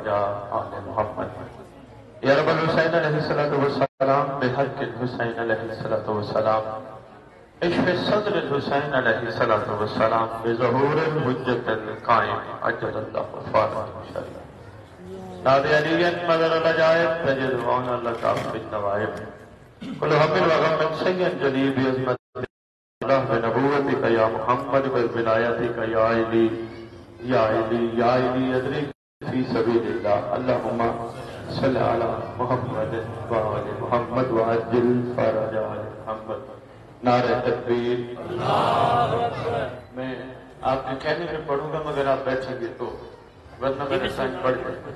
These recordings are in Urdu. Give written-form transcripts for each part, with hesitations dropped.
یا آل محمد یا رب الحسین علیہ السلام بحق الحسین علیہ السلام اشف صدر الحسین علیہ السلام بظہور الحجت القائم عجل اللہ فارغ شریف ناد علی مدر العجائب تجد عون لکا فی النوائب کل حمل وغم سید جلیب عظمت اللہ بنبوتک یا محمد بالولایتک یا علی یا علی یا علی ادرک فی سبیل اللہ اللہم صلی علی محمد وآل محمد وعجل فرج آل محمد نعرہ تکبیر میں آپ کے کہنے میں پڑھوں گا مگر آپ بیٹھیں گے تو ورنہ میں نے سائن پڑھ گئے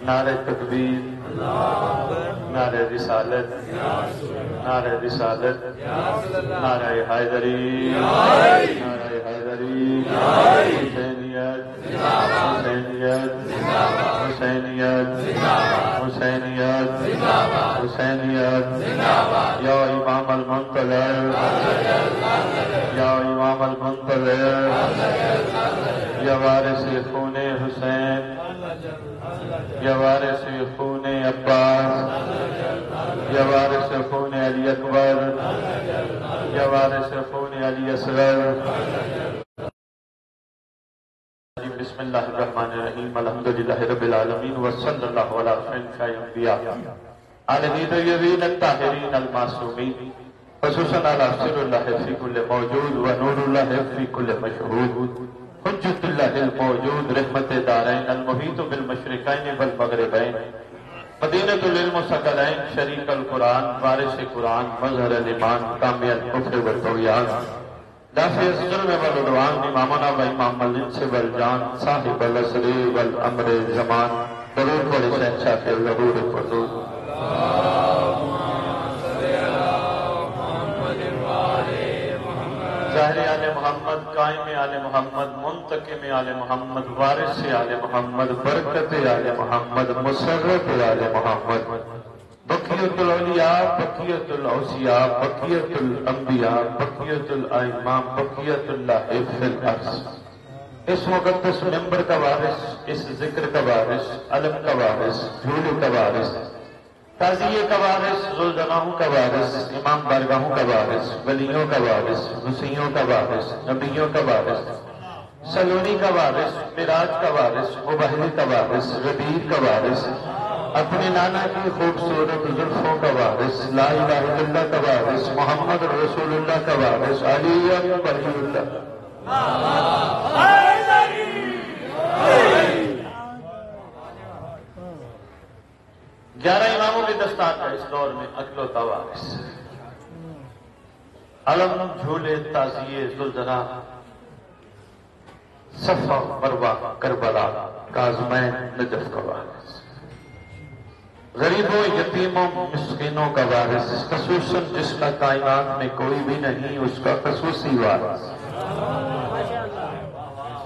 نعرہ تکبیر نعرہ رسالت نعرہ رسالت نعرہ حیدری نعرہ حیدری حسینیت حسینیت حسینیت حسینیت حسینیت یا امام المنتظر یا امام المنتظر یا وارث خون حسین یا وارث خون عباس یا وارث خون علی اکبر یا وارث خون علی اصغر بسم اللہ الرحمن الرحیم الحمدللہ رب العالمین وصلی اللہ علیہ خیر انبیاء علیہ طیبین الطاہرین المعصومین خصوصاً علی سر اللہ فی کل موجود و نور اللہ فی کل مشہود حجت اللہ الموجود رحمت دارین المحیط بالمشرقین والمغربین مدینۃ العلم ثقلین شریک القرآن وارث قرآن مظہر الایمان کامی الکفر والطغیان دافع الظلم والعدوان امامنا و امام الانس والجان صاحب العصر والامر زمان درود پڑھے شہنشاہ کے ظہور فضول ظاہر آل محمد قائم آل محمد منتقم آل محمد وارث آل محمد برکت آل محمد مسرت آل محمد بقیت الاولیاء بقیت الاوصیاء بقیت الانبیاء بقیت الائمہ بقیت اللہ فی الارض اس مقدس منبر کا وارث اس ذکر کا وارث علم کا وارث جھول کا وارث تازیے کا وارث ذوالجناحوں کا وارث امام بارگاہوں کا وارث ولیوں کا وارث مسیحوں کا وارث نبیوں کا وارث سلونی کا وارث معراج کا وارث مبہلی کا وارث غدیر کا وارث اپنے نانا کی خوبصورت زلفوں کا وارث لا الہ الا اللہ کا وارث محمد رسول اللہ کا وارث علی ولی اللہ 11 اماموں کی دستار کا اس دور میں اکلوتا وارث علم جھولے تازیے ذوالجناح صفا مروہ کربلا کاظمین نجف کا وارث غریبوں یتیموں مسکینوں کا وارث خصوصاً جس کا کائنات میں کوئی بھی نہیں اس کا خصوصی وارث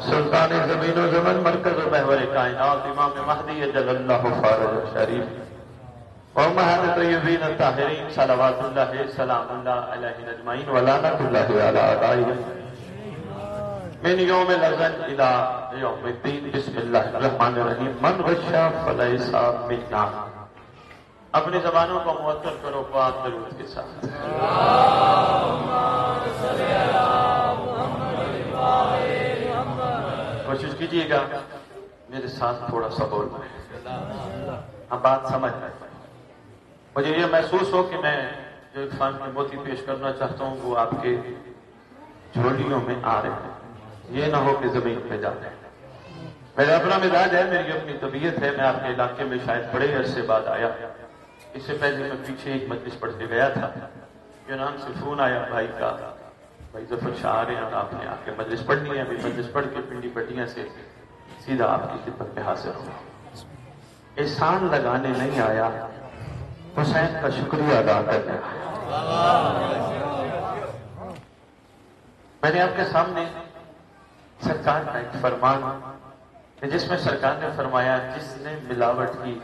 سلطان زمین و زمن مرکز و محور کائنات امام مہدی اجل اللہ فارغ شریف امہات طیبین الطاہرین صلوات اللہ سلام اللہ علیہ اجمعین ولعنت اللہ علی اعدائہم من یوم الازل الى یوم الدین بسم اللہ الرحمن الرحیم من غشا فلیس منا اپنی زبانوں کو معطر کرو پاک درود کے ساتھ کوشش کیجئے گا میرے ساتھ تھوڑا سا بول پائے ہم بات سمجھ رہے ہیں مجھے یہ محسوس ہو کہ میں جو ایک فن میں موتی پیش کرنا چاہتا ہوں وہ آپ کے جھولیوں میں آ رہے ہیں یہ نہ ہو کہ زمین پہ جا رہے ہیں میرا اپنا مزاج ہے میری اپنی طبیعت ہے میں آپ کے علاقے میں شاید بڑے عرصے بعد آیا اس سے پہلے میں پیچھے ایک مجلس پڑھ کے گیا تھا یونان سے فون آیا بھائی کا بھائی ظفر شاہ آ رہے ہیں اور آپ نے آ کے مجلس پڑھنی ہے ابھی مجلس پڑھ کے پنڈی پٹیاں سے سیدھا آپ کی خدمت میں حاضر ہوں احسان لگانے نہیں آیا حسین کا شکریہ ادا کرنے آیا میں نے آپ کے سامنے سرکار کا ایک فرمان جس میں سرکار نے فرمایا جس نے ملاوٹ کی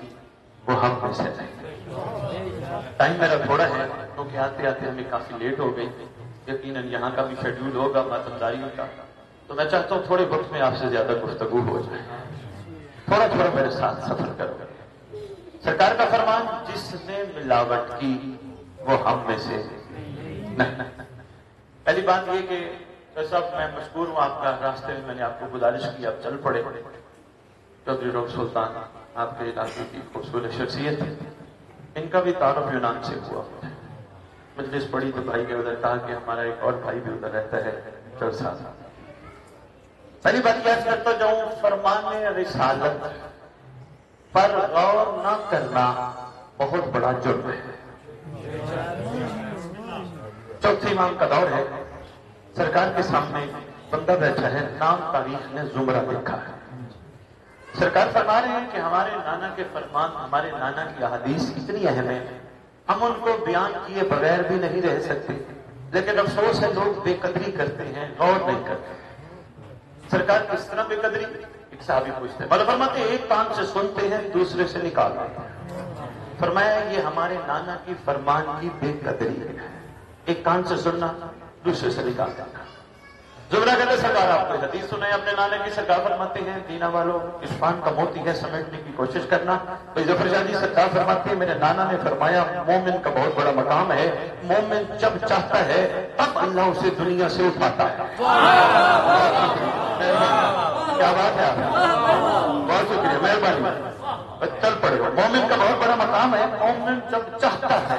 وہ ہم میں سے نہیں ٹائم میرا تھوڑا ہے کیونکہ آتے آتے ہمیں کافی لیٹ ہو گئی یقیناً یہاں کا بھی شیڈیول ہوگا ماتمداریوں کا تو میں چاہتا ہوں تھوڑے وقت میں آپ سے زیادہ گفتگو ہو جائے تھوڑا تھوڑا میرے ساتھ سفر کرو. سرکار کا فرمان جس نے ملاوٹ کی وہ ہم میں سے نہیں. پہلی بات یہ کہ صاحب میں مشکور ہوں آپ کا، راستے میں میں نے آپ کو گزارش کی آپ چل پڑے. چودھری روگ سلطان آپ کے علاقے کی خوبصورت شخصیت، ان کا بھی تعارف یونان سے ہوا. مجلس پڑی تو بھائی کے ادھر کہا کہ ہمارا ایک اور بھائی بھی ادھر رہتا ہے چلسا. پہلی بات یاد کرتا جاؤں، فرمان رسالت پر غور نہ کرنا بہت بڑا جرم ہے. چوتھے امام کا دور ہے، سرکار کے سامنے بندہ بیٹھا ہے، نام تاریخ نے زمرہ لکھا ہے. سرکار فرما رہے ہیں کہ ہمارے نانا کے فرمان، ہمارے نانا کی احادیث اتنی اہم ہے، ہم ان کو بیان کیے بغیر بھی نہیں رہ سکتے، لیکن افسوس ہے لوگ بے قدری کرتے ہیں، غور نہیں کرتے. سرکار کس طرح بے قدری؟ ایک صحابی پوچھتے ہیں، مولا فرماتے ایک کان سے سنتے ہیں دوسرے سے نکالتے ہیں. فرمایا یہ ہمارے نانا کی فرمان کی بے قدری ہے. ایک کان سے سننا دوسرے سے نکالنا. زمرہ کہتے سرکار آپ کو حدیث سنائے اپنے نانے کی. سرکار فرماتے ہیں دینا والوں عرفان کا موتی ہے، سمیٹنے کی کوشش کرنا. ظفر شاہ جی سرکار فرماتے ہیں میرے نانا نے فرمایا مومن کا بہت بڑا مقام ہے، مومن جب چاہتا ہے تب اللہ اسے دنیا سے اٹھاتا ہے. کیا بات ہے آپ، بہت شکریہ، مہربانی. چل پڑے گا. مومن کا بہت بڑا مقام ہے، مومن جب چاہتا ہے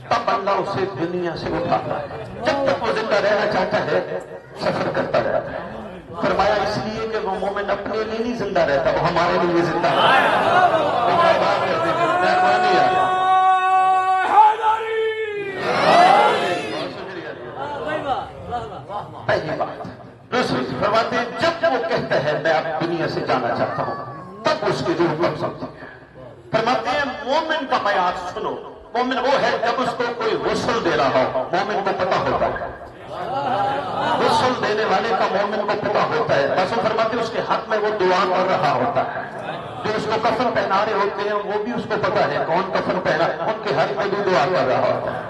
تب اللہ اسے دنیا سے اٹھاتا ہے. جب تک وہ زندہ رہنا چاہتا ہے سفر کرتا رہتا ہے. فرمایا اس لیے کہ وہ مومن اپنے لیے نہیں زندہ رہتا، وہ ہمارے لیے زندہ رہتا ہے. مہربانی ہے. پہلی بات. دوسری فرماتے ہیں جب وہ کہتا ہے میں اب دنیا سے جانا چاہتا ہوں تب اس کی روح کب سمجھتی ہے. فرماتے ہیں مومن کا معیار سنو. مومن وہ ہے جب اس کو کوئی غسل دے رہا ہو، مومن کو پتا ہوتا ہے. غسل دینے والے کا مومن کو پتا ہوتا ہے. رسول فرماتے ہیں اس کے حق میں وہ دعا کر رہا ہوتا ہے. جو اس کو کفن پہنا رہے ہوتے ہیں وہ بھی اس کو پتا ہے کون کفن پہنا، ان کے حق میں بھی دعا کر رہا ہوتا ہے.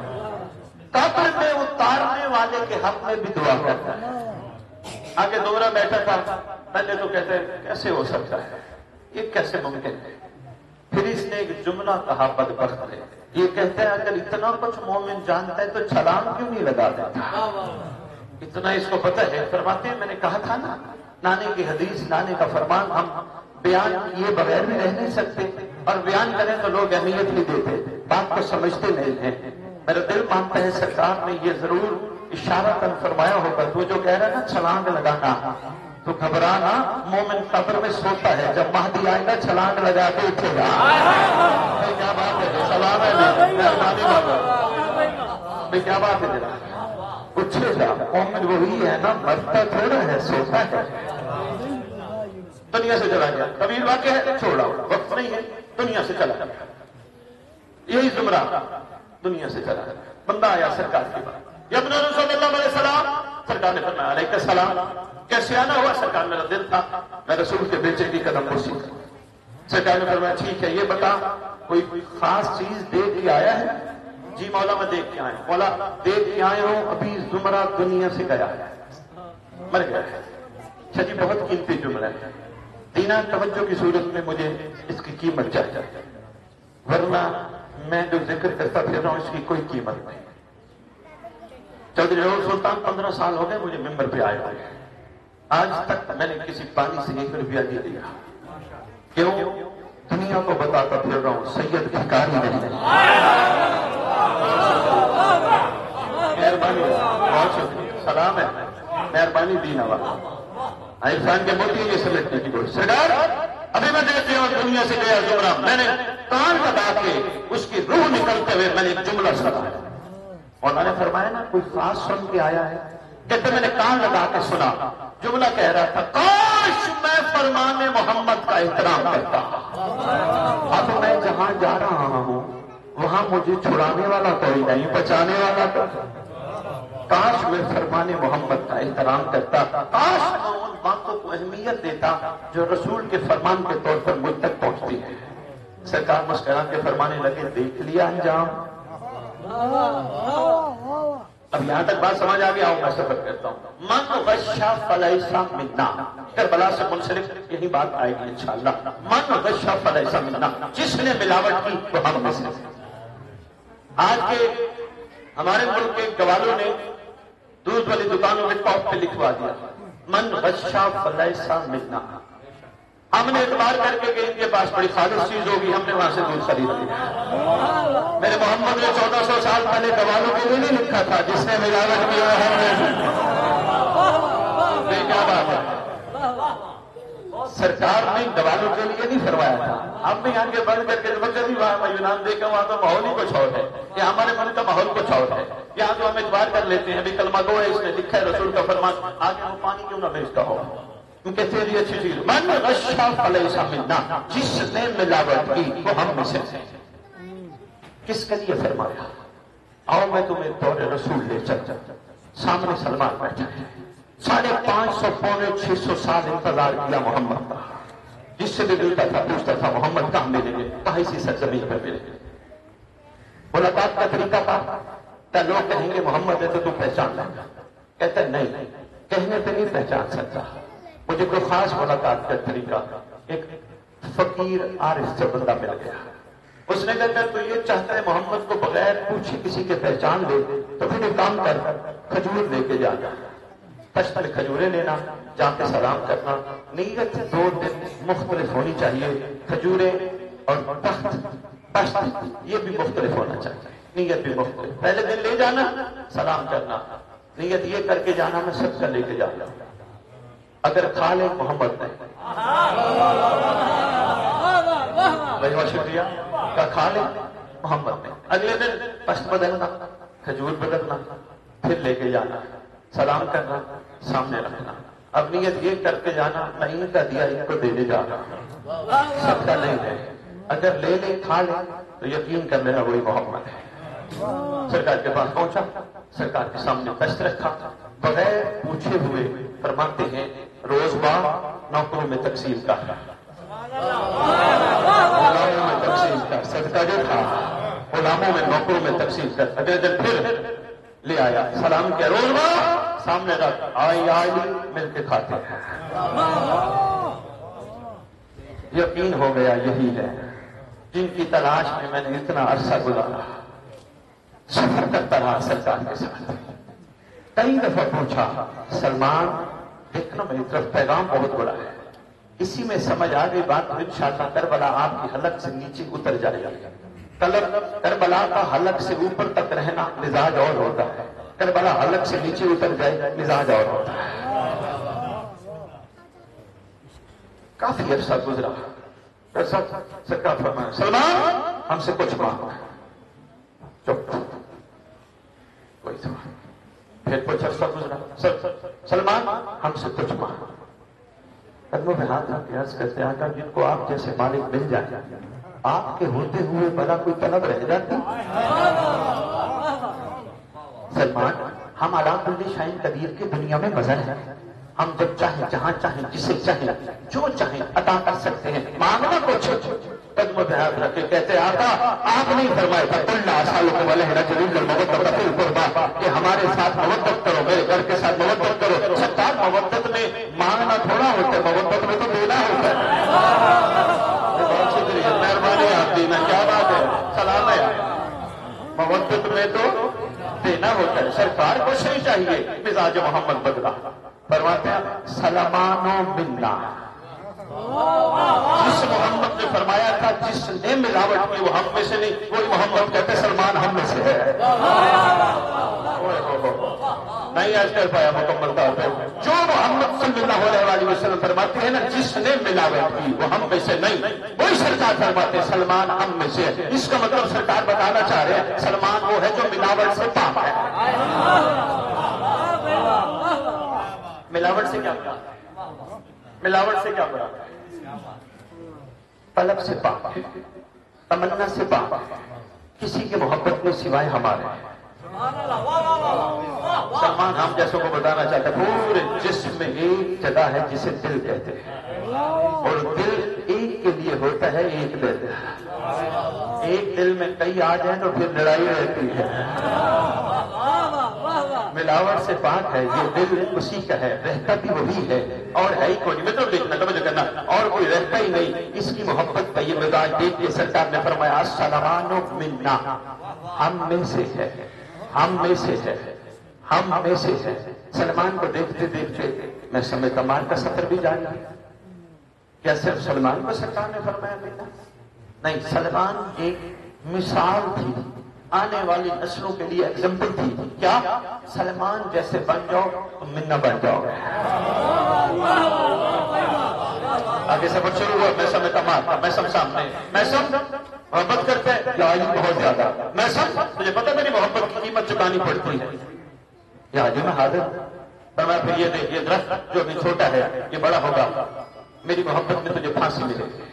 قبر میں اتارنے والے کے حق میں بھی دعا کرتا ہے. آگے دوبارہ بیٹھا تھا، پہلے تو کہتے ہیں کیسے ہو سکتا ہے، یہ کیسے ممکن ہے. پھر اس نے ایک جملہ کہا بدبخت ہے. یہ کہتے ہیں اگر اتنا کچھ مومن جانتا ہے تو چھلانگ کیوں نہیں لگا دیتا، اتنا اس کو پتہ ہے. فرماتے ہیں میں نے کہا تھا نا نانے کی حدیث، نانے کا فرمان ہم بیان کیے بغیر بھی رہ نہیں سکتے، اور بیان کریں تو لوگ اہمیت نہیں دیتے، بات کو سمجھتے نہیں ہیں. میرا دل مانتا ہے سرکار نے یہ ضرور اشارہ کر فرمایا ہوگا. تو جو کہہ رہا ہے نا چھلانگ لگانا، تو گھبرانا، مومن قبر میں سوتا ہے، جب مہدی آئے گا چھلانگ لگا کے اٹھے گا. کیا بات ہے، سلام ہے، مہربانی بابا، کیا بات ہے جناب، اٹھے گا. مومن وہی ہے نا، مرتا تھوڑا ہے، سوتا ہے. دنیا سے چلا گیا، طویل واقعہ ہے، چھوڑا وقت نہیں ہے، دنیا سے چلا گیا. یہی زمرہ دنیا سے چلا گیا. بندہ آیا سرکار کے پاس، یا ابن رسول اللہ علیہ السلام. سرکار نے فرمایا علیہ السلام. کیسے آنا ہوا؟ سرکار میرا دل تھا میں رسول کے بیٹے کی قدم بوسی کروں. سرکار نے فرمایا ٹھیک ہے، یہ بتا کوئی خاص چیز دیکھ کے آیا ہے؟ جی مولا میں دیکھ کے آیا ہوں. مولا دیکھ کے آئے ہوں ابھی زمرہ دنیا سے گیا ہے، مر گیا ہے. اچھا جی بہت قیمتی جملہ ہے، دینا توجہ کی صورت میں مجھے اس کی قیمت چاہیے، ورنہ میں جو ذکر کرتا پھر رہا ہوں اس کی کوئی قیمت نہیں. چودھری روگ سلطان 15 سال ہو گئے مجھے ممبر پہ آئے ہوئے، آج تک میں نے کسی پانی سے 1 روپیہ نہیں دیا. کیوں؟ دنیا کو بتاتا پھر رہا ہوں سید بھکاری نہیں ہے. مہربانی، بہت شکریہ، سلام ہے، مہربانی دینا والا. عرفان کے موتی یہ سمجھنے کی کوشش. سرکار ابھی میں دیکھتی ہوں دنیا سے گیا زمرہ، میں نے کان لگا کے اس کی روح نکلتے ہوئے میں نے ایک جملہ سنا ہے. اور میں نے فرمایا نا کوئی خاص سن کے آیا ہے، کہتے میں نے کان لگا کے سنا. جملہ کہہ رہا تھا کاش میں فرمان محمد کا احترام کرتا. اب میں جہاں جا رہا ہوں وہاں مجھے چھڑانے والا کوئی نہیں، بچانے والا کوئی. کاش میں فرمان محمد کا احترام کرتا، کاش میں ان باتوں کو اہمیت دیتا جو رسول کے فرمان کے طور پر مجھ تک پہنچتی ہے. سرکار مسکرا کے فرمانے لگے دیکھ لیا انجام. اب یہاں تک بات سمجھ آ گیا، میں سفر کرتا ہوں. من غشا فلیس منا، کربلا سے منسلک یہی بات آئے گی انشاءاللہ. من غشا فلیس منا، جس نے ملاوٹ کی وہ ہم میں سے. آج کے ہمارے ملک کے گوالوں نے دودھ والی دکانوں کے ٹاپ پہ لکھوا دیا من غشا فلیس منا. ہم نے اعتبار کر کے کہ ان کے پاس بڑی خالص چیز ہوگی، ہم نے وہاں سے دودھ خرید لیا. میرے محمد نے 1400 سال پہلے گوالوں کے لیے نہیں لکھا تھا جس نے ملاوٹ کی وہ ہم نے. کیا بات ہے، سرکار نے گوالوں کے لیے نہیں فرمایا تھا. ہم بھی آگے بڑھ کر کے جب وہاں یونان دیکھا وہاں تو ماحول ہی کچھ اور ہے، یا ہمارے ملک کا ماحول کچھ اور ہے. یہاں تو ہم اعتبار کر لیتے ہیں ابھی کلمہ گو ہے، اس نے لکھا ہے رسول کا فرمان، آگے وہ پانی کیوں نہ بھیجتا ہو کہتے ہیں اچھی چیز. من غشا فلیس منا، جس نے ملاوٹ کی وہ ہم میں سے. کس کے لیے فرمایا؟ آؤ میں تمہیں دور رسول لے چلتا. سامنے سلمان بیٹھا ہے، 550 پونے 600 سال انتظار کیا محمد کا. جس سے بھی ملتا تھا پوچھتا تھا محمد کہاں ملیں گے، کہاں اسی سرزمین پہ ملیں گے. ملاقات کا طریقہ تھا، لوگ کہیں گے محمد ہے تو تم پہچان لے گا. کہتا ہے نہیں، کہنے پہ نہیں پہچان سکتا، مجھے کوئی خاص ملاقات کا طریقہ. ایک فقیر عارف سے بندہ مل گیا، اس نے کہا تو یہ چاہتا ہے محمد کو بغیر پوچھے کسی کے پہچان لے تو پھر ایک کام کر، کھجور لے کے جانا. پشت میں کھجوریں لینا، جا کے سلام کرنا. نیت 2 دن مختلف ہونی چاہیے. کھجوریں اور پشت یہ بھی مختلف ہونا چاہیے، نیت بھی مختلف. پہلے دن لے جانا، سلام کرنا، نیت یہ کر کے جانا میں سب کا لے کے جانا. اگر کھا لے محمد نے، بھائی بہت شکریہ، کھا لے محمد نے. اگلے دن پشت بدلنا، کھجور بدلنا، پھر لے کے جانا، سلام کرنا، سامنے رکھنا. اب نیت یہ کر کے جانا میں ان کا دیا ان کو دینے جا رہا، سب کا نہیں ہے. اگر لے لے کھا لے تو یقین کر لینا وہی محمد ہے. سرکار کے پاس پہنچا، سرکار کے سامنے دست رکھا، بغیر پوچھے ہوئے فرماتے ہیں روز بار نوکروں میں تقسیم کر، غلاموں میں تقسیم کر. صدقہ جو تھا غلاموں میں نوکروں میں تقسیم کر. اگلے دن پھر لے آیا، سلام کیا، روز بار سامنے رکھ، آئی مل کے کھاتے ہیں. یقین ہو گیا یہی ہے جن کی تلاش میں نے اتنا عرصہ گزارا. سفر کرتا رہا سرکار کے ساتھ. کئی دفعہ پوچھا سلمان دیکھنا میری طرف پیغام بہت بڑا ہے، اسی میں سمجھ آ گئی بات تو انشاءاللہ کربلا آپ کی حلق سے نیچے اتر جائے گا. کربلا کا حلق سے اوپر تک رہنا مزاج اور ہوتا ہے، کربلا حلق سے نیچے اتر جائے مزاج اور ہوتا ہے. کافی عرصہ گزرا، سرکار فرمایا سلمان ہم سے کچھ مانگو. چپ، کوئی سوال. پھر کچھ عرصہ گزرا، سلمان ہم سے کچھ مانگو. قدموں میں ہاتھ رکھ کے عرض کرتے آقا جن کو آپ جیسے مالک مل جائے آپ کے ہوتے ہوئے بلا کوئی طلب رہ جاتی. سلمان ہم علا کل شیء قدیر کی دنیا میں مزہ ہے، ہم جب چاہیں جہاں چاہیں جسے چاہیں جو چاہیں عطا کر سکتے ہیں، مانگنا کچھ. قدموں پہ ہاتھ رکھ کے کہتے آقا آپ نہیں فرمایا تھا قل اسالکم علیہ رجل المودۃ فی القربى کہ ہمارے ساتھ مودت کرو، میرے گھر کے ساتھ مودت کرو. سرکار مودت میں مانگنا تھوڑا ہوتا ہے، مودت میں تو دینا ہوتا ہے. بہت شکریہ، مہربانی آپ دینا، کیا بات ہے، سلام ہے. مودت میں تو دینا ہوتا ہے. سرکار کو صحیح چاہیے مزاج محمد بدلا. فرماتے ہیں سلمانو منا، جس محمد نے فرمایا تھا جس نے ملاوٹ کی وہ ہم میں سے نہیں، وہی محمد کہتے سلمان ہم میں سے ہے. نہیں آج کر پایا مکمل طور پہ. جو محمد صلی اللہ علیہ وسلم فرماتے ہیں نا جس نے ملاوٹ کی وہ ہم میں سے نہیں، وہی سرکار فرماتے سلمان ہم میں سے ہے. اس کا مطلب سرکار بتانا چاہ رہے ہیں سلمان وہ ہے جو ملاوٹ سے پاک ہے. ملاوٹ سے کیا پڑا؟ ملاوٹ سے کیا پڑا؟ طلب سے پاک ہے، تمنا سے پاک ہے، کسی کے محبت میں سوائے ہمارے. سلمان ہم جیسوں کو بتانا چاہتا ہے پورے جسم میں ایک جگہ ہے جسے دل کہتے ہیں، اور دل ایک کے لیے ہوتا ہے، ایک دل. ایک دل میں کئی آ جائیں تو پھر لڑائی رہتی ہے. ملاوٹ سے پاک ہے، یہ دل اسی کا ہے، رہتا بھی وہی ہے اور ہے ہی کوئی نہیں۔ مطلب دیکھنا توجہ کرنا، اور کوئی رہتا ہی نہیں، اس کی محبت کا یہ مزاج دیکھ کے سرکار نے فرمایا السلمان منا، ہم میں سے ہے، ہم میں سے ہے، ہم میں سے ہے۔ سلمان کو دیکھتے دیکھتے میں سمے تمار کا سفر بھی جاری ہے۔ کیا صرف سلمان کو سرکار نے فرمایا منا؟ نہیں، سلمان ایک مثال تھی، آنے والی نسلوں کے لیے ایگزامپل تھی۔ کیا سلمان جیسے بن جاؤ تم منا بن جاؤ۔ آگے سفر شروع ہوا، میں سمے تمار تھا، میں سب سامنے، میں سب محبت کرتے ہیں یا علی بہت زیادہ، میں سب مجھے پتا میری محبت کی قیمت چکانی پڑتی ہے یا علی میں حاضر۔ فرمایا پھر یہ دیکھ، یہ درخت جو ابھی چھوٹا ہے یہ بڑا ہوگا، میری محبت میں تجھے پھانسی ملے گی۔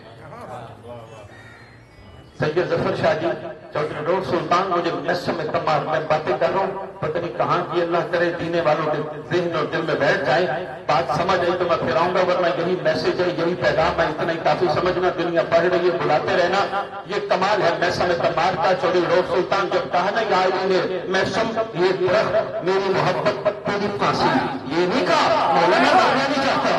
سید ظفر شاہ جی چودھری روڈ سلطان، مجھے نسم میں تمام میں باتیں کر رہا ہوں، پتہ نہیں کہاں کی، اللہ کرے دینے والوں کے ذہن اور دل میں بیٹھ جائے، بات سمجھ آئی تو میں پھر آؤں گا، ورنہ یہی میسج ہے، یہی پیغام ہے، اتنا ہی کافی سمجھنا، دنیا پڑھ رہی ہے، بلاتے رہنا، یہ کمال ہے نسم تمام کا۔ چودھری روڈ سلطان جب کہا نا یا علی نے میں سم یہ درخت میری محبت تیری پھانسی، یہ نہیں کہا مولانا مرنا نہیں چاہتا،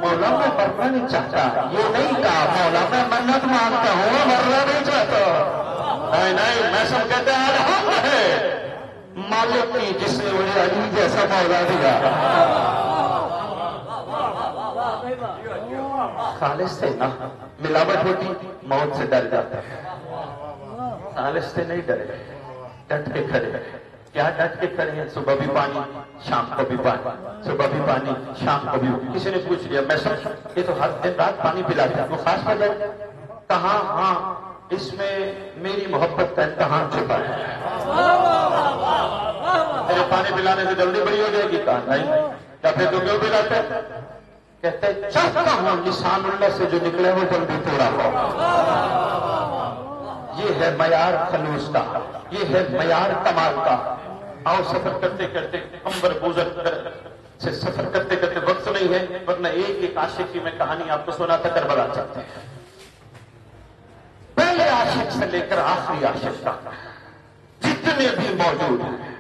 مولا میں مرنا نہیں چاہتا، یہ نہیں کہا مولا میں منت مانگتا ہوں مرنا نہیں چاہتا۔ نہیں نہیں، میں سب کہتے ہیں الحمد ہے مالک کی جس نے مجھے علی جیسا مولا دیا۔ خالص سے نہ ملاوٹ ہوتی موت سے ڈر جاتا ہے، خالص سے نہیں ڈرے، ڈٹ کے کھڑے۔ کیا ڈٹ کے کھڑے ہیں؟ صبح بھی پانی شام کو بھی پانی، صبح بھی پانی شام کو بھی۔ کسی نے پوچھ لیا میں سب یہ تو ہر دن رات پانی پلاتے ہیں، وہ خاص وجہ کہاں؟ ہاں اس میں میری محبت کا امتحان چھپا ہے۔ میرے پانی پلانے سے جلدی بڑی ہو جائے گی؟ کہا نہیں۔ یا پھر تو کیوں پلاتے؟ کہتے چاہتا ہوں لسان اللہ سے جو نکلے وہ جلدی پورا ہو۔ یہ ہے معیار خلوص کا، یہ ہے معیار کمال کا۔ آؤ سفر کرتے کرتے امبر بوزر سے سفر کرتے کرتے وقت نہیں ہے، ورنہ ایک ایک عاشق کی میں کہانی آپ کو سناتا کربلا چاہتے ہیں۔ پہلے عاشق سے لے کر آخری عاشق تک جتنے بھی موجود ہیں،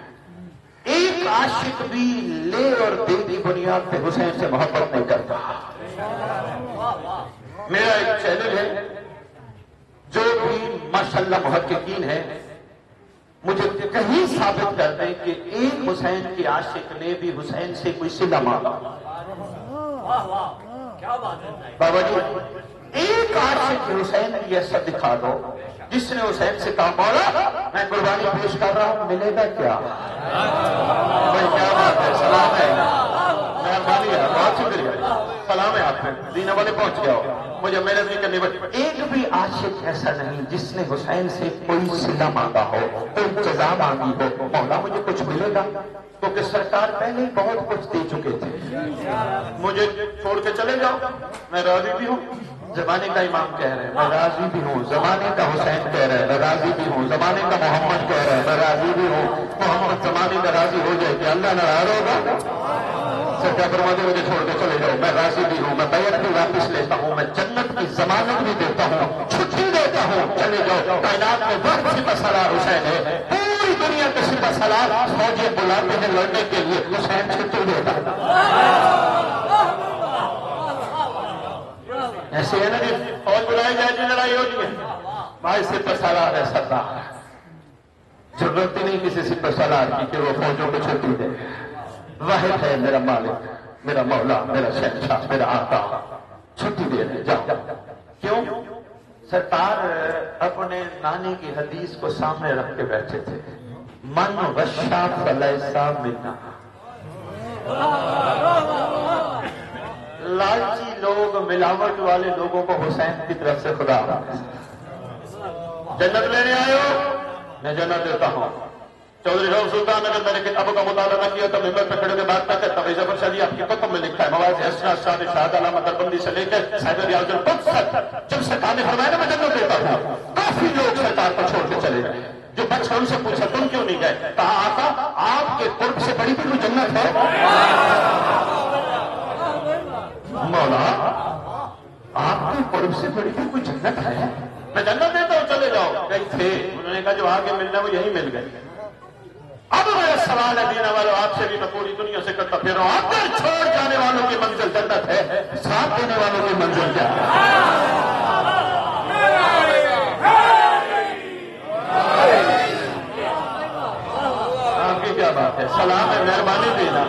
ایک عاشق بھی لے اور دے کی بنیاد پہ حسین سے محبت نہیں کرتا۔ میرا ایک چینل ہے، جو بھی ماشاءاللہ محققین ہیں مجھے کہیں ثابت کر دیں کہ ایک حسین کے عاشق نے بھی حسین سے کوئی صلہ مانگا۔ بابا جی ایک عاشق حسین کی ایسا دکھا دو جس نے حسین سے کہا مولا میں قربانی پیش کر رہا ہوں، ملے گا کیا؟ بھائی کیا بات ہے، سلام ہے، مہربانی ہے، بہت شکریہ، سلام ہے آپ پہ، دینے والے پہنچ گیا ہو، مجھے محنت نہیں کرنی پڑی۔ ایک بھی عاشق ایسا نہیں جس نے حسین سے کوئی صلہ مانگا ہو، کوئی جزا مانگی ہو، مولا مجھے کچھ ملے گا، کیونکہ سرکار پہلے ہی بہت کچھ دے چکے تھے، مجھے چھوڑ کے چلے جاؤ، میں راضی بھی ہوں۔ زمانے کا امام کہہ رہے ہیں میں راضی بھی ہوں، زمانے کا حسین کہہ رہے ہیں میں راضی بھی ہوں، زمانے کا محمد کہہ رہے ہیں میں راضی بھی ہوں، محمد زمانے کا راضی ہو جائے کہ اللہ ناراض ہوگا؟ سرکار فرماتے مجھے چھوڑ کے چلے جاؤ، میں راضی بھی ہوں، میں بیعت بھی واپس لیتا ہوں، میں جنت کی ضمانت بھی دیتا ہوں، چھٹی دیتا ہوں، چلے جاؤ۔ کائنات میں وقت سپہ سالار حسین ہے، پوری دنیا کے سپہ سالار فوجیں بلاتے ہیں لڑنے کے لیے، حسین چھٹی دیتا ہے۔ ایسے ہے نا جی فوج بلائی جائے جی لڑائی ہو جائے، بھائی سپہ سالار ہے سردار، ضرورت ہی نہیں کسی سپہ سالار کی کہ وہ فوجوں کو چھٹی دے، واحد ہے میرا مالک، میرا مولا، میرا شہنشاہ، میرا آقا، چھٹی دے دے جاؤ۔ کیوں؟ سرکار اپنے نانی کی حدیث کو سامنے رکھ کے بیٹھے تھے، من غشا فلیسا منا۔ لالچی لوگ، ملاوٹ والے لوگوں کو حسین کی طرف سے خدا جنت لینے آئے ہو، میں جنت دیتا ہوں۔ چودھری روڈ سلطان اگر میں نے کتابوں کا مطالعہ نہ کیا تو ممبر پہ کھڑے کے بات نہ کرتا۔ ظفر شاہ جی آپ کی کتب میں لکھا ہے، مواز حسنہ شاد شہاد علامہ دربندی سے لے کر صاحب ریاض القدس تک، جب سرکار نے فرمایا نا میں جنت دیتا ہوں، کافی لوگ سرکار کو چھوڑ کے چلے گئے۔ جو بچ کر ان سے پوچھا تم کیوں نہیں گئے؟ کہا آقا آپ کے قرب سے بڑی بھی کوئی جنت ہے؟ مولا آپ کے قرب سے بڑی بھی کوئی جنت ہے؟ میں جنت دیتا ہوں چلے جاؤ. کہیں تھے, انہوں نے کہا جو آگے ملنا وہ یہی مل گئے. اب میرا سوال ہے دینے والوں, آپ سے بھی میں پوری دنیا سے کرتا پھر رہا ہوں, اگر چھوڑ جانے والوں کی منزل جنت ہے, ساتھ دینے والوں کی منزل کیا ہے؟ آپ کی کیا بات ہے؟ سلام ہے, مہربانی دینا.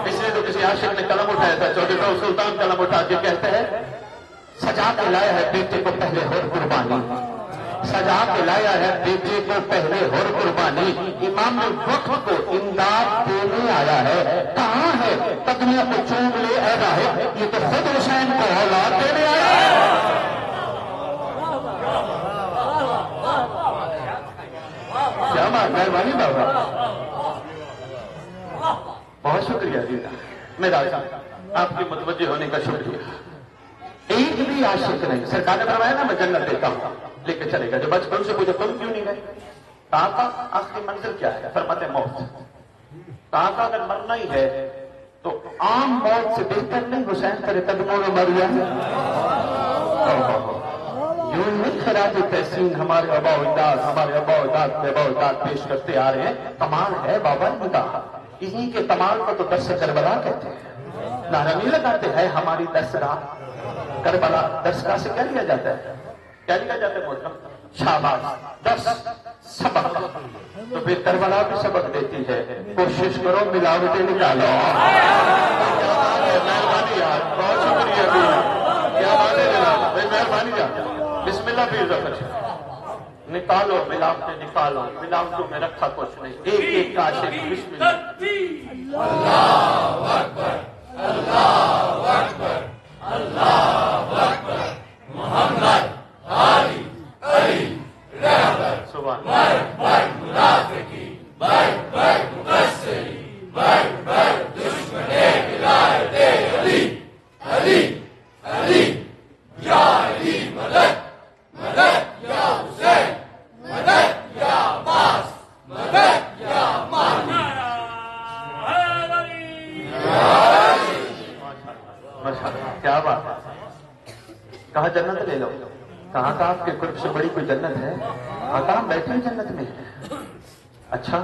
اس لیے تو کسی عاشق نے قلم اٹھایا تھا, چودھری سلطان قلم اٹھا کے کہتے ہیں سجا کے لایا ہے بیٹے کو پہلے ہر قربانی, سجا کے لایا ہے بیٹے کو پہلے ہر قربانی, امام وقت کو امداد دینے آیا ہے, کہاں ہے قدموں کو چوم لے اے راہب, یہ تو خود حسین کو اولاد دینے آیا ہے. کیا بات, مہربانی بابا, بہت شکریہ دیدا. میرا آپ کی متوجہ ہونے کا شکریہ. ایک بھی عاشق نہیں, سرکار نے فرمایا نا میں جنت دیتا ہوں, لے کے چلے گا. جو بچپن سے پوچھا تم کیوں نہیں گئے, کہا تھا آخری منزل کیا ہے, فرماتے موت. کہا تھا اگر مرنا ہی ہے تو عام موت سے بہتر نہیں حسین تیرے قدموں میں مر جائے. یوں نہیں خراج تحسین ہمارے ابا اجداد, ہمارے ابا اجداد پیش کرتے آ رہے ہیں. کمال ہے بابا نے کہا, انہی کے کمال کو تو درس کربلا کہتے ہیں. نعرہ نہیں لگاتے ہیں ہماری درسگاہ کربلا. درسگاہ سے کیا لیا جاتا ہے, کیا لیا جاتا ہے محترم؟ شاباش, درس, سبق. تو پھر کربلا بھی سبق دیتی ہے, کوشش کرو ملاوٹیں نکالو. مہربانی یار, بہت شکریہ. کیا بات ہے جناب, مہربانی یار. بسم اللہ پیر ظفر نکالو, ملاوٹیں نکالو, ملاوٹوں میں رکھا کچھ نہیں. ایک ایک عاشق بسم اللہ. اللہ اکبر, اللہ اکبر, اللہ اکبر, محمد علی علی رہبر. سبحان بر منافقی, بر مقصری, بر دشمن ولایت علی, علی علی یا علی مدد, مدد یا حسین, مدد یا عباس, مدد یا مہدی. کیا بات ہے, کہا جنت لے لو. کہا تھا آپ کے قرب سے بڑی کوئی جنت ہے, کہا بیٹھے جنت میں. اچھا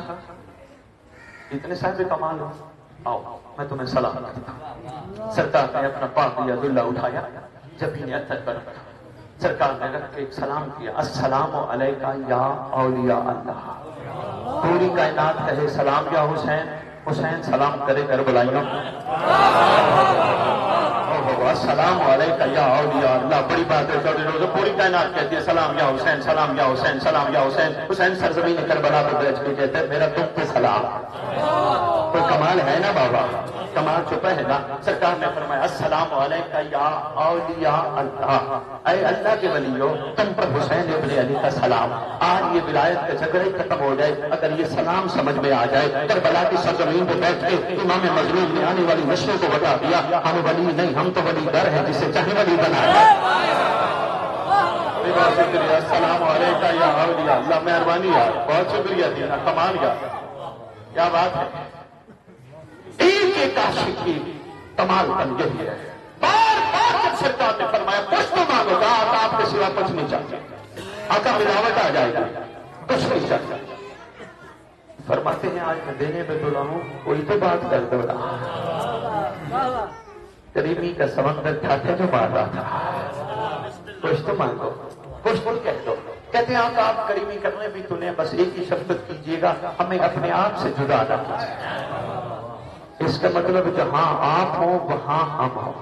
اتنے صاحب کمال ہو, آؤ میں تمہیں سلام کرتا ہوں. سرکار نے اپنا پاک یا دلہ اٹھایا, جب ہی نے اتر پر رکھا, سرکار نے رکھ کے ایک سلام کیا, السلام علیکہ یا اولیاء اللہ. پوری کائنات کہے سلام یا حسین, حسین سلام کرے کربلائیوں. السلام علیکہ یا اولیاء اللہ. بڑی بات ہے چودھری روز, پوری کائنات کہتی ہے سلام یا حسین, سلام یا حسین, سلام یا حسین. حسین سرزمین کربلا پہ بیٹھ کے کہتے ہیں میرا تم پہ سلام. کوئی کمال ہے نا بابا, کمال چھپا ہے نا. سرکار نے فرمایا السلام علیکہ یا اولیاء اللہ, اے اللہ کے ولیو تم پر حسین ابن علی کا سلام. آج یہ ولایت کے جھگڑے ختم ہو جائے اگر یہ سلام سمجھ میں آ جائے. کربلا کی سرزمین پہ بیٹھ کے امام مظلوم نے آنے والی نسلوں کو بتا دیا ہم ولی نہیں, ہم تو ولی در ہے جسے چاہے ولی بنا ہے. بہت شکریہ. السلام علیکہ یا اولیاء اللہ. مہربانی یار, بہت شکریہ دینا, کمال یار, کیا بات ہے. ایک ایک عاشق کی کمال بن یہی ہے. بار بار جب سرکار نے فرمایا کچھ تو مانگو, آقا آپ کے سوا کچھ نہیں چاہتے, آقا ملاوٹ آ جائے گا, کچھ نہیں چاہتا. فرماتے ہیں آج میں دینے پہ تلا ہوں, کوئی تو بات کر دو نا. کریمی کا سمندر تھا جو مار رہا تھا, کچھ تو مانگو, کچھ تو کہہ دو. کہتے ہیں آقا آپ کریمی کرنے بھی تُنے بس ایک ہی شفقت کیجیے گا, ہمیں اپنے آپ سے جدا نہ کیجیے. اس کا مطلب جہاں آپ ہوں وہاں ہم ہوں,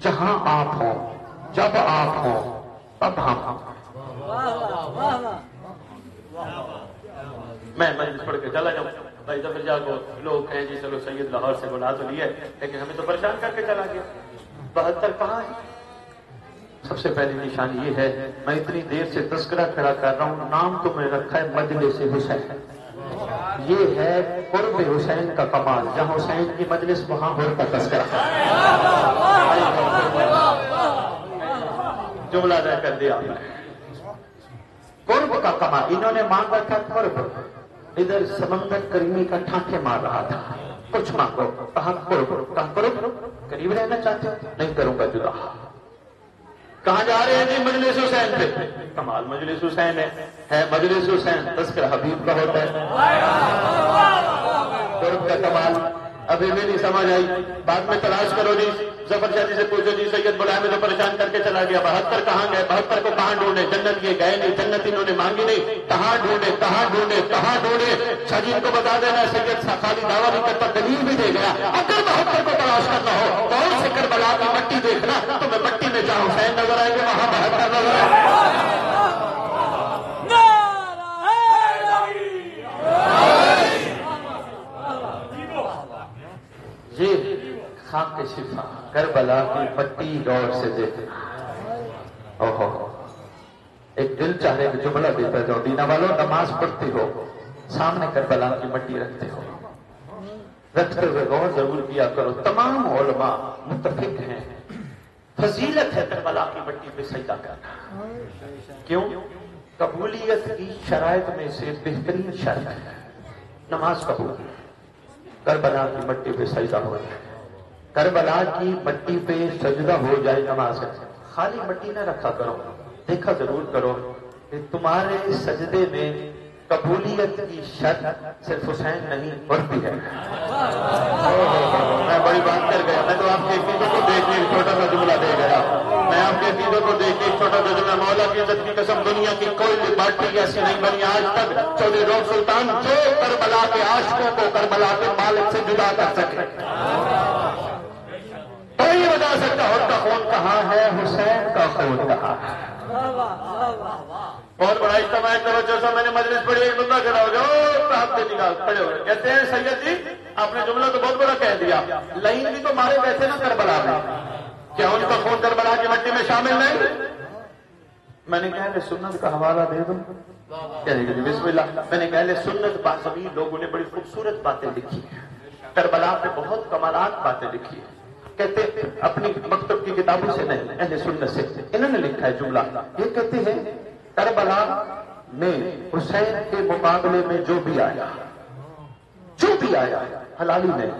جہاں آپ ہوں جب آپ ہوں تب ہم ہوں. میں مجلس پڑھ کے چلا جاؤں بھائی ظفر جا کو لوگ کہیں جی چلو سید لاہور سے بلا تو لیا, لیکن ہمیں تو پریشان کر کے چلا گیا. 72 کہاں ہے؟ سب سے پہلی نشانی یہ ہے, میں اتنی دیر سے تذکرہ کھڑا کر رہا ہوں, نام تو میں رکھا ہے مجلس حسین. یہ ہے قرب حسین کا کمال, جہاں حسین کی مجلس وہاں ہر کا تذکرہ. جملہ ادا کر دیا آپ نے, قرب کا کمال. انہوں نے مانگا تھا قرب, ادھر سمندر کریمی کا ٹھانکے مار رہا تھا. کچھ مانگو, کہاں قرب, کہاں قرب, قریب رہنا چاہتے ہو, نہیں کروں گا جدا. کہاں جا رہے ہیں جی؟ مجلس حسین پہ. کمال مجلس حسین ہے مجلس حسین تذکرہ حبیب کا ہوتا ہے. قرب کا کمال ابھی بھی نہیں سمجھ آئی. بعد میں تلاش کرو جی، ظفر شاہ جی سے پوچھو جی سید بلائے میں تو پریشان کر کے چلا گیا. 72 کہاں گئے؟ 72 کو کہاں ڈھونڈے؟ جنت یہ گئے نہیں، جنت انہوں نے مانگی نہیں. کہاں ڈھونڈے کہاں ڈھونڈے کہاں ڈھونڈے؟ شاہ جی کو بتا دینا سید خالی دعویٰ نہیں کرتا، دلیل بھی دے گیا. اگر 72 کو تلاش کرنا ہو کون سے کربلا کی مٹی دیکھنا تو میں مٹی میں جہاں حسین نظر آئے گے وہاں 72 نظر آئے گے. یہ خاک شفا کربلا کی مٹی غور سے دیکھنا. اوہو ایک دل چاہے کہ جملہ دیتا جاؤ. دینا والوں نماز پڑھتے ہو سامنے کربلا کی مٹی رکھتے ہو، رکھتے ہوئے غور ضرور کیا کرو. تمام علماء متفق ہیں فضیلت ہے کربلا کی مٹی پہ سجدہ کرنا. کیوں؟ قبولیت کی شرائط میں سے بہترین شرط ہے نماز قبول. کربلا کی مٹی پہ سجدہ ہو جائے، کربلا کی مٹی پہ سجدہ ہو جائے نماز. خالی مٹی نہ رکھا کرو، دیکھا ضرور کرو کہ تمہارے سجدے میں قبولیت کی شرط صرف حسین نہیں اور بھی ہے. میں بڑی بات کر گیا. میں تو آپ کے عقیدوں کو دیکھ کے ایک چھوٹا سا جملہ دے گیا. میں آپ کے عقیدوں کو دیکھ کے ایک چھوٹا سا جملہ. مولا کی عزت کی قسم دنیا کی کوئی بھی پارٹی ایسی نہیں بنی آج تک چودھری روم سلطان جو کربلا کے عاشقوں کو کربلا کے مالک سے جدا کر سکے. تو یہ بتا سکتا اور کا خون کہاں ہے؟ حسین کا خون کہاں ہے؟ بہت بڑا اجتماع کرو. جیسا میں نے مجلس پڑھی ایک بندہ کھڑا ہو جاؤ آپ کے نگاہ کھڑے ہو گئے. کہتے ہیں سید جی آپ نے جملہ تو بہت بڑا کہہ دیا، لائن بھی تو مارے گئے تھے نا کربلا میں، کیا ان کا خون کربلا کی مٹی میں شامل نہیں؟ میں نے کہا کہ سنت کا حوالہ دے دوں. کہنے کہ بسم اللہ. میں نے کہا سنت باسبی لوگوں نے بڑی خوبصورت باتیں لکھی ہیں، کربلا پہ بہت کمالات باتیں لکھی ہیں. کہتے اپنی مکتب کی کتابوں سے نہیں، اہل سنت سے. انہوں نے لکھا ہے جملہ، یہ کہتے ہیں کربلا میں حسین کے مقابلے میں جو بھی آیا حلالی نہیں.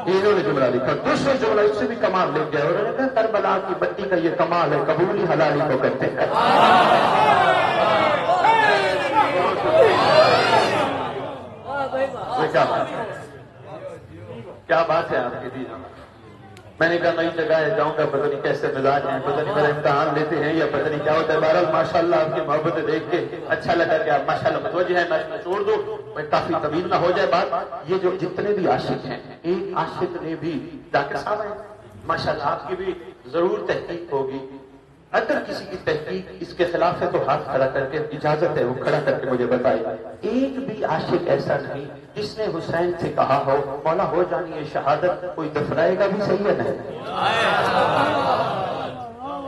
انہوں نے جملہ لکھا. دوسرا جملہ اس سے بھی کمال لکھ گیا. انہوں نے کہا کربلا کی مٹی کا یہ کمال ہے، قبولی حلالی کو کہتے ہیں. کیا بات ہے آپ کی دین. میں نے کہا نئی جگہ ہے جاؤں گا، پتہ نہیں کیسے مزاج ہیں، پتہ نہیں میرا امتحان لیتے ہیں یا پتہ نہیں کیا ہوتا ہے. بہرحال ماشاءاللہ آپ کی محبت دیکھ کے اچھا لگا کہ آپ ماشاءاللہ متوجہ ہیں. میں چھوڑ دو کافی طویل نہ ہو جائے بات. یہ جو جتنے بھی عاشق ہیں، ایک عاشق نے بھی ڈاکٹر صاحب ہیں ماشاءاللہ آپ کی بھی ضرور تحقیق ہوگی. اگر کسی کی تحقیق اس کے خلاف ہے تو ہاتھ کھڑا کر کے اجازت ہے وہ کھڑا کر کے مجھے بتائے. ایک بھی عاشق ایسا نہیں جس نے حسین سے کہا ہو مولا ہو جانی یہ شہادت، کوئی دفرائے گا بھی صحیح ہے نہیں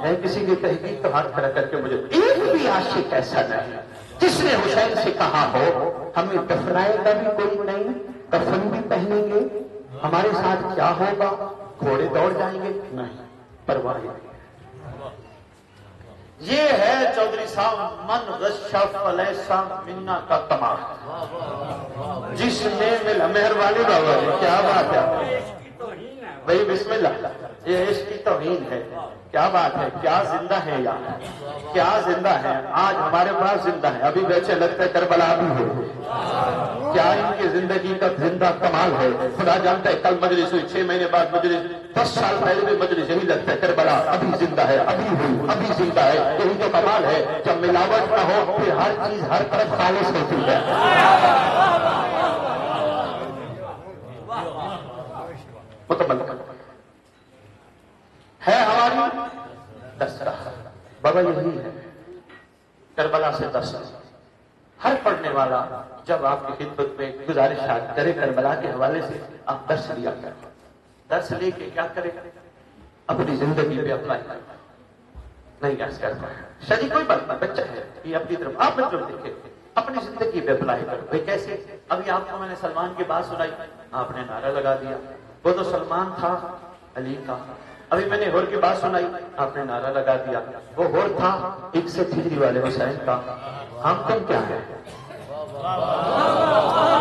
ہے کسی کی تحقیق تو ہاتھ کھڑا کر کے مجھے. ایک بھی عاشق ایسا نہیں جس نے حسین سے کہا ہو ہمیں دفرائے گا بھی کوئی نہیں، کفن بھی پہنیں گے، ہمارے ساتھ کیا ہوگا، گھوڑے دوڑ جائیں گے، نہیں پرواہ نہیں. یہ ہے چودھری صاحب من غشا فلیسا منا کا کمال. جس نے ملا مہربانی بابا جی کیا بات ہے بھائی بسم اللہ. یہ عشق کی توہین ہے. کیا بات ہے، کیا زندہ ہے یار، کیا زندہ ہے. آج ہمارے پاس زندہ ہے، ابھی بیچے لگتا ہے کربلا بھی ہو. کیا ان کی زندگی کا زندہ کمال ہے. خدا جانتا ہے کل مجلس ہوئی، 6 مہینے بعد مجلس، 10 سال پہلے بھی مجلس، یہی لگتا ہے کربلا ابھی زندہ ہے، ابھی ہوئی ابھی زندہ ہے. یہی تو کمال ہے. جب ملاوٹ نہ ہو پھر ہر چیز ہر طرف خالص ہوتی ہے. ہے ہماری دستہ بابا یہی ہے کربلا سے دست. ہر پڑھنے والا جب آپ کی خدمت میں گزارشات کرے کربلا کے حوالے سے آپ درس لیا کریں. درس لے کے کیا کرے، اپنی زندگی پہ اپلائی کریں. نہیں کیا کرتا ہے شادی کوئی بات نہیں، بچہ ہے یہ اپنی طرف آپ جو دیکھے اپنی زندگی پہ اپلائی کرو. بھائی کیسے؟ ابھی آپ کو میں نے سلمان کی بات سنائی، آپ نے نعرہ لگا دیا. وہ تو سلمان تھا علی کا. ابھی میں نے ہور کی بات سنائی، آپ نے نعرہ لگا دیا. وہ ہور تھا ایک سے تھیری والے حسین کا. ہم تم کیا ہے؟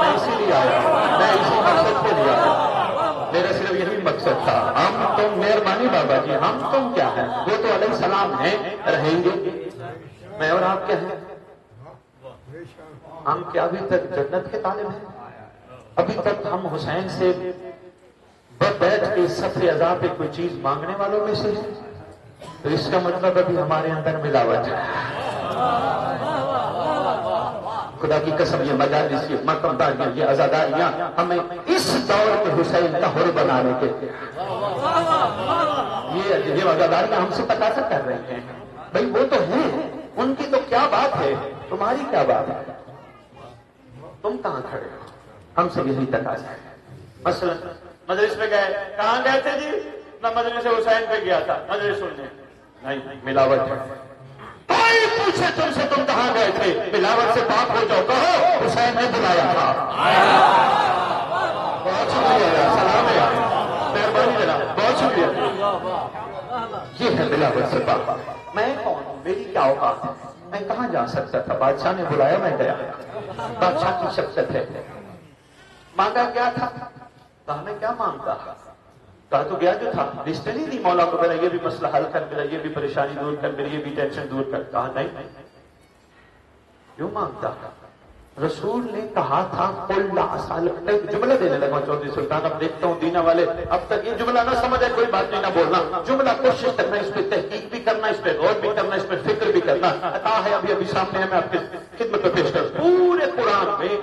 میں اسی لیے آیا، میں اسی مقصد کے لیے آیا. میرا صرف یہی مقصد تھا. ہم تم مہربانی بابا جی ہم تم کیا ہیں، وہ تو علیہ السلام ہیں، رہیں گے، میں اور آپ کیا ہیں؟ ہم کیا ابھی تک جنت کے طالب ہیں؟ ابھی تک ہم حسین سے بیٹھ کے صف عزا پہ کوئی چیز مانگنے والوں میں سے ہیں؟ تو اس کا مطلب ابھی ہمارے اندر ملاوٹ ہے۔ خدا کی قسم یہ مجالس، یہ مقامداریاں، یہ عزاداریاں ہمیں اس دور کے حسین کا حر بنانے کے یہ عزاداریاں ہم سے تقاضا کر رہے ہیں۔ بھئی وہ تو ہیں، ان کی تو کیا بات ہے، تمہاری کیا بات ہے، تم کہاں کھڑے ہو؟ ہم سے یہی تقاضا ہے۔ مثلا مجلس میں گئے، کہاں گئے تھے جی؟ میں مجلس حسین پہ گیا تھا مجلس سننے، نہیں ملاوٹ ہے۔ کوئی پوچھے تم سے تم کہاں گئے تھے، ملاوٹ سے پاک ہو جاؤ، کہو حسین نے بلایا تھا۔ بہت شکریہ، سلام ہے، مہربانی جناب، بہت شکریہ۔ یہ ہے ملاوٹ سے پاک۔ میں کون ہوں، میری کیا اوقات ہے، میں کہاں جا سکتا تھا؟ بادشاہ نے بلایا، میں گیا، بادشاہ کی شخصیت ہے۔ مانگا کیا تھا؟ کہا میں کیا مانگتا، کہا تو گیا جو تھا، لسٹ نہیں دی مولا کو، میرا یہ بھی مسئلہ حل کر، میرا یہ بھی پریشانی دور کر، میری یہ بھی ٹینشن دور کر۔ کہا نہیں، کیوں مانگتا؟ رسول نے کہا تھا قل لا اسالک، ایک جملہ دینے لگا چودھری سلطان، اب دیکھتا ہوں دینا والے اب تک یہ جملہ نہ سمجھے، کوئی بات نہیں نہ بولنا، جملہ کوشش کرنا، اس پہ تحقیق بھی کرنا، اس پہ غور بھی کرنا، اس پہ فکر بھی کرنا۔ عطا ہے ابھی سامنے ہے، میں آپ کی خدمت میں پیش کروں۔ پورے قرآن میں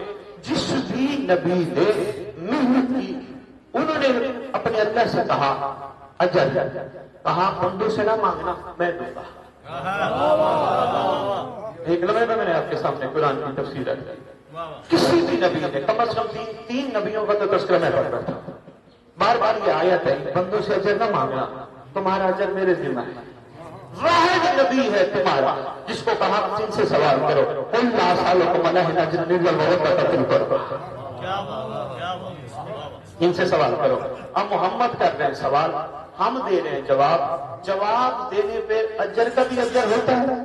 جس بھی نبی نے محنت کی، انہوں نے اپنے اللہ سے کہا اجر، کہا بندوں سے نہ مانگنا، میں دوں گا۔ ایک لمحے میں نے آپ کے سامنے قرآن کی تفسیر رکھ دی۔ کسی بھی نبی نے کم از کم تین نبیوں کا تو تذکرہ میں پڑھ رہا تھا، بار بار یہ آیت ہے بندوں سے اجر نہ مانگنا، تمہارا اجر میرے ذمہ ہے۔ واحد نبی ہے تمہارا جس کو کہا ان سے سوال کرو، قل لا اسالکم علیہ اجرا الا المودۃ فی القربى، ان سے سوال کرو۔ اب محمد کر رہے ہیں سوال، ہم دے رہے ہیں جواب، جواب دینے پہ اجر کا بھی اجر ہوتا ہے؟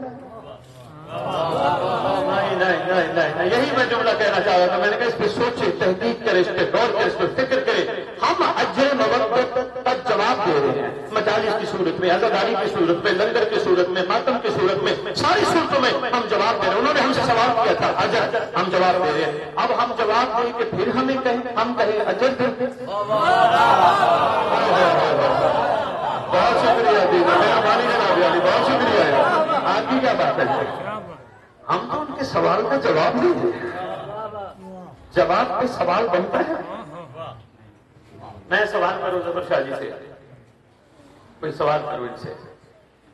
نہیں نہیں نہیں نہیں، یہی میں جملہ کہنا چاہ رہا تھا، میں نے کہا اس پہ سوچے، تحقیق کرے، اس پہ غور کرے، اس پہ فکر کرے۔ ہم اجر مودت کا جواب دے رہے ہیں، مجالس کی صورت میں، عزاداری کی صورت میں، لنگر کی صورت میں، ماتم کی صورت میں، ساری صورتوں میں ہم جواب دے رہے ہیں۔ انہوں نے ہم سے سوال کیا تھا اجر، ہم جواب دے رہے ہیں۔ اب ہم جواب دیں کہ پھر ہمیں کہیں، ہم کہیں اجر دیں۔ بہت شکریہ جی، مہربانی جناب علی، بہت شکریہ۔ آپ کی کیا بات ہے، ہم تو ان کے سوال کا جواب نہیں دیں، جواب پہ سوال بنتا ہے۔ میں سوال کروں ظفر شاہ جی سے، کوئی سوال کروں ان سے،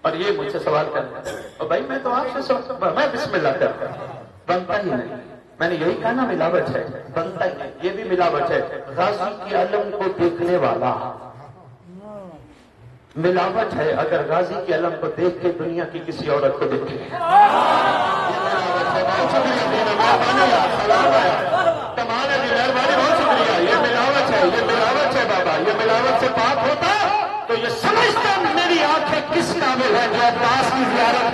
اور یہ مجھ سے سوال کرنا، اور بھائی میں تو آپ سے میں بسم اللہ کرتا ہوں، بنتا ہی نہیں۔ میں نے یہی کہا نا ملاوٹ ہے، بنتا ہی نہیں، یہ بھی ملاوٹ ہے۔ غازی کی علم کو دیکھنے والا ملاوٹ ہے، اگر غازی کی علم کو دیکھ کے دنیا کی کسی عورت کو دیکھے۔ بہت شکریہ، تمہارے بھی مہربانی، بہت شکریہ۔ یہ ملاوٹ ہے، یہ ملاوٹ ہے بابا، یہ ملاوٹ سے پاک ہوتا تو یہ سمجھتا میری آنکھیں کس قابل ہے جو عباس کی زیارت۔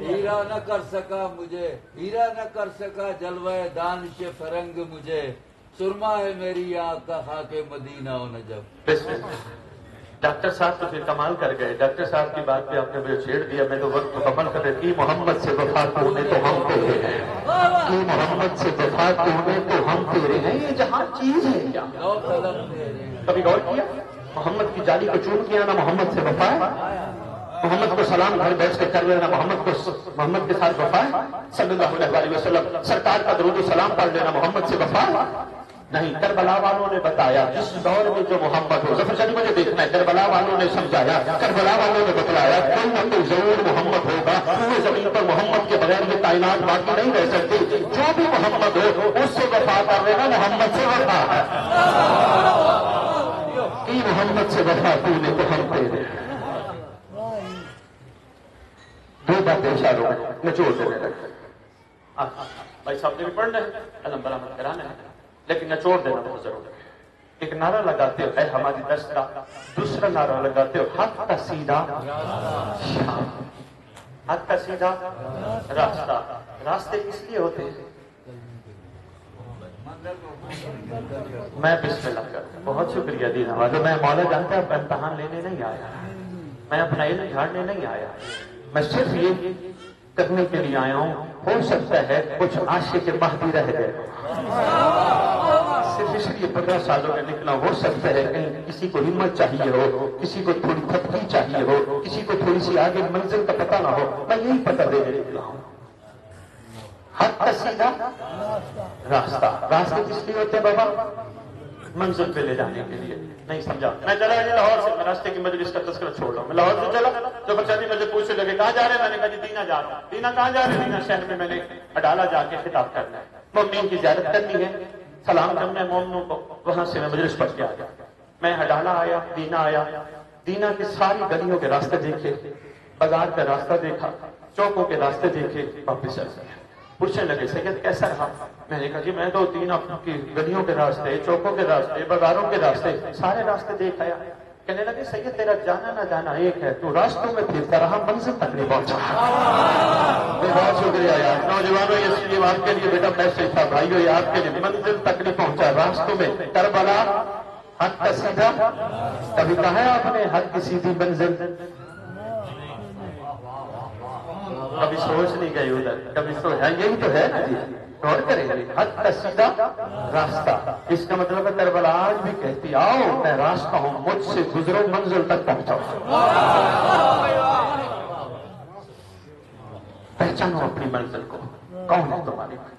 ہیرا نہ کر سکا مجھے، ہیرا نہ کر سکا جلوہ دانش فرنگ مجھے، سرما ہے میری آنکھ کا خاک مدینہ و نجف۔ ڈاکٹر صاحب تو پھر کمال کر گئے، ڈاکٹر صاحب کی بات پہ آپ نے مجھے چھیڑ دیا، میں تو وقت مکمل کر رہی تھی۔ محمد سے وفا تو نے تو ہم تیرے ہیں، کہ محمد سے وفا تو نے تو ہم تیرے ہیں، یہ جہاں چیز ہے کیا؟ کبھی غور کیا؟ محمد کی جالی کو چون کیا نا محمد سے وفا ہے، محمد کو سلام گھر بیٹھ کے کر لینا محمد کے ساتھ وفا ہے، صلی اللہ علیہ وسلم سرکار کا درود و سلام پڑھ لینا محمد سے وفا ہے؟ نہیں، کربلا والوں نے بتایا جس دور میں جو محمد ہو، ظفر شاہ مجھے دیکھنا ہے، کربلا والوں نے سمجھایا، کربلا والوں نے بتلایا کوئی نہ کوئی ضرور محمد ہوگا، پورے زمین پر محمد کے بغیر یہ کائنات باقی نہیں رہ سکتی، جو بھی محمد ہو اس سے وفا کر لینا، محمد سے وفا ہے، کہ محمد سے وفا تو نے تو ہم تیرے۔ دو باتیں اشاروں میں نچوڑ دینے لگے، بھائی صاحب نے بھی پڑھنا ہے، علم برآمد کرانا ہے، لیکن نچوڑ دینا بہت ضروری ہے۔ ایک نعرہ لگاتے ہو اے ہماری دست کا، دوسرا نعرہ لگاتے ہو حق کا سیدھا شام، حق کا سیدھا راستہ۔ راستے اس لیے ہوتے ہیں میں بسم اللہ کروں. بہت شکریہ دین والے. میں مولا جانتا ہے امتحان لینے نہیں آیا, میں اپنا علم جھاڑنے نہیں آیا, میں صرف یہ کرنے کے لیے آیا ہوں. ہو سکتا ہے کچھ عاشق مہدی رہ گئے, صرف اس لیے 15 سالوں میں نکلا. ہو سکتا ہے کہیں کسی کو ہمت چاہیے ہو, کسی کو تھوڑی تھپکی چاہیے ہو, کسی کو تھوڑی سی آگے منزل کا پتہ نہ ہو. میں یہی پتہ دینے نکلا ہوں. حق کا سیدھا راستہ. راستے کس لیے ہوتے ہیں بابا؟ منزل پہ لے جانے کے لیے. نہیں سمجھا. میں چلا گیا لاہور سے, میں راستے کی مجلس کا تذکرہ چھوڑ رہا ہوں. میں لاہور سے چلا تو بچہ جی مجھے پوچھنے لگے کہاں جا رہے ہیں؟ میں نے کہا جی دینا جا رہا ہوں. دینا کہاں جا رہے ہیں؟ دینا شہر میں میں نے اڈالہ جا کے خطاب کرنا ہے, مومنین کی زیارت کرنی ہے, سلام کرنا ہے مومنوں کو. وہاں سے میں مجلس پڑھ کے آ گیا. میں اڈالہ آیا, دینا آیا. دینا کی ساری گلیوں کے راستے دیکھے, بازار کا راستہ دیکھا, چوکوں کے راستے دیکھے, واپس آ گیا. پوچھنے لگے سید کیسا رہا؟ میں نے کہا جی میں تو دینا کی گلیوں کے راستے, چوکوں کے راستے, بازاروں کے راستے, سارے راستے دیکھ آیا. کہنے لگے سید تیرا جانا نہ جانا ایک ہے, تو راستوں میں پھرتا رہا, منزل تک نہیں پہنچا. بہت شکریہ یار نوجوانوں, یہ آپ کے لیے بیٹا میسج تھا. بھائیو یہ آپ کے لیے, منزل تک نہیں پہنچا, راستوں میں. کربلا حق کا سیدھا. کبھی کہا ہے آپ نے حق کی سیدھی منزل؟ کبھی سوچ نہیں گئی ادھر, کبھی سوچ. یہی تو ہے نا جی, غور کریں گے. حق کا سیدھا راستہ, اس کا مطلب ہے کربلا آج بھی کہتی آؤ میں راستہ ہوں, مجھ سے گزرو منزل تک پہنچاؤ. پہچانو اپنی منزل کو, کون ہے تمہاری منزل؟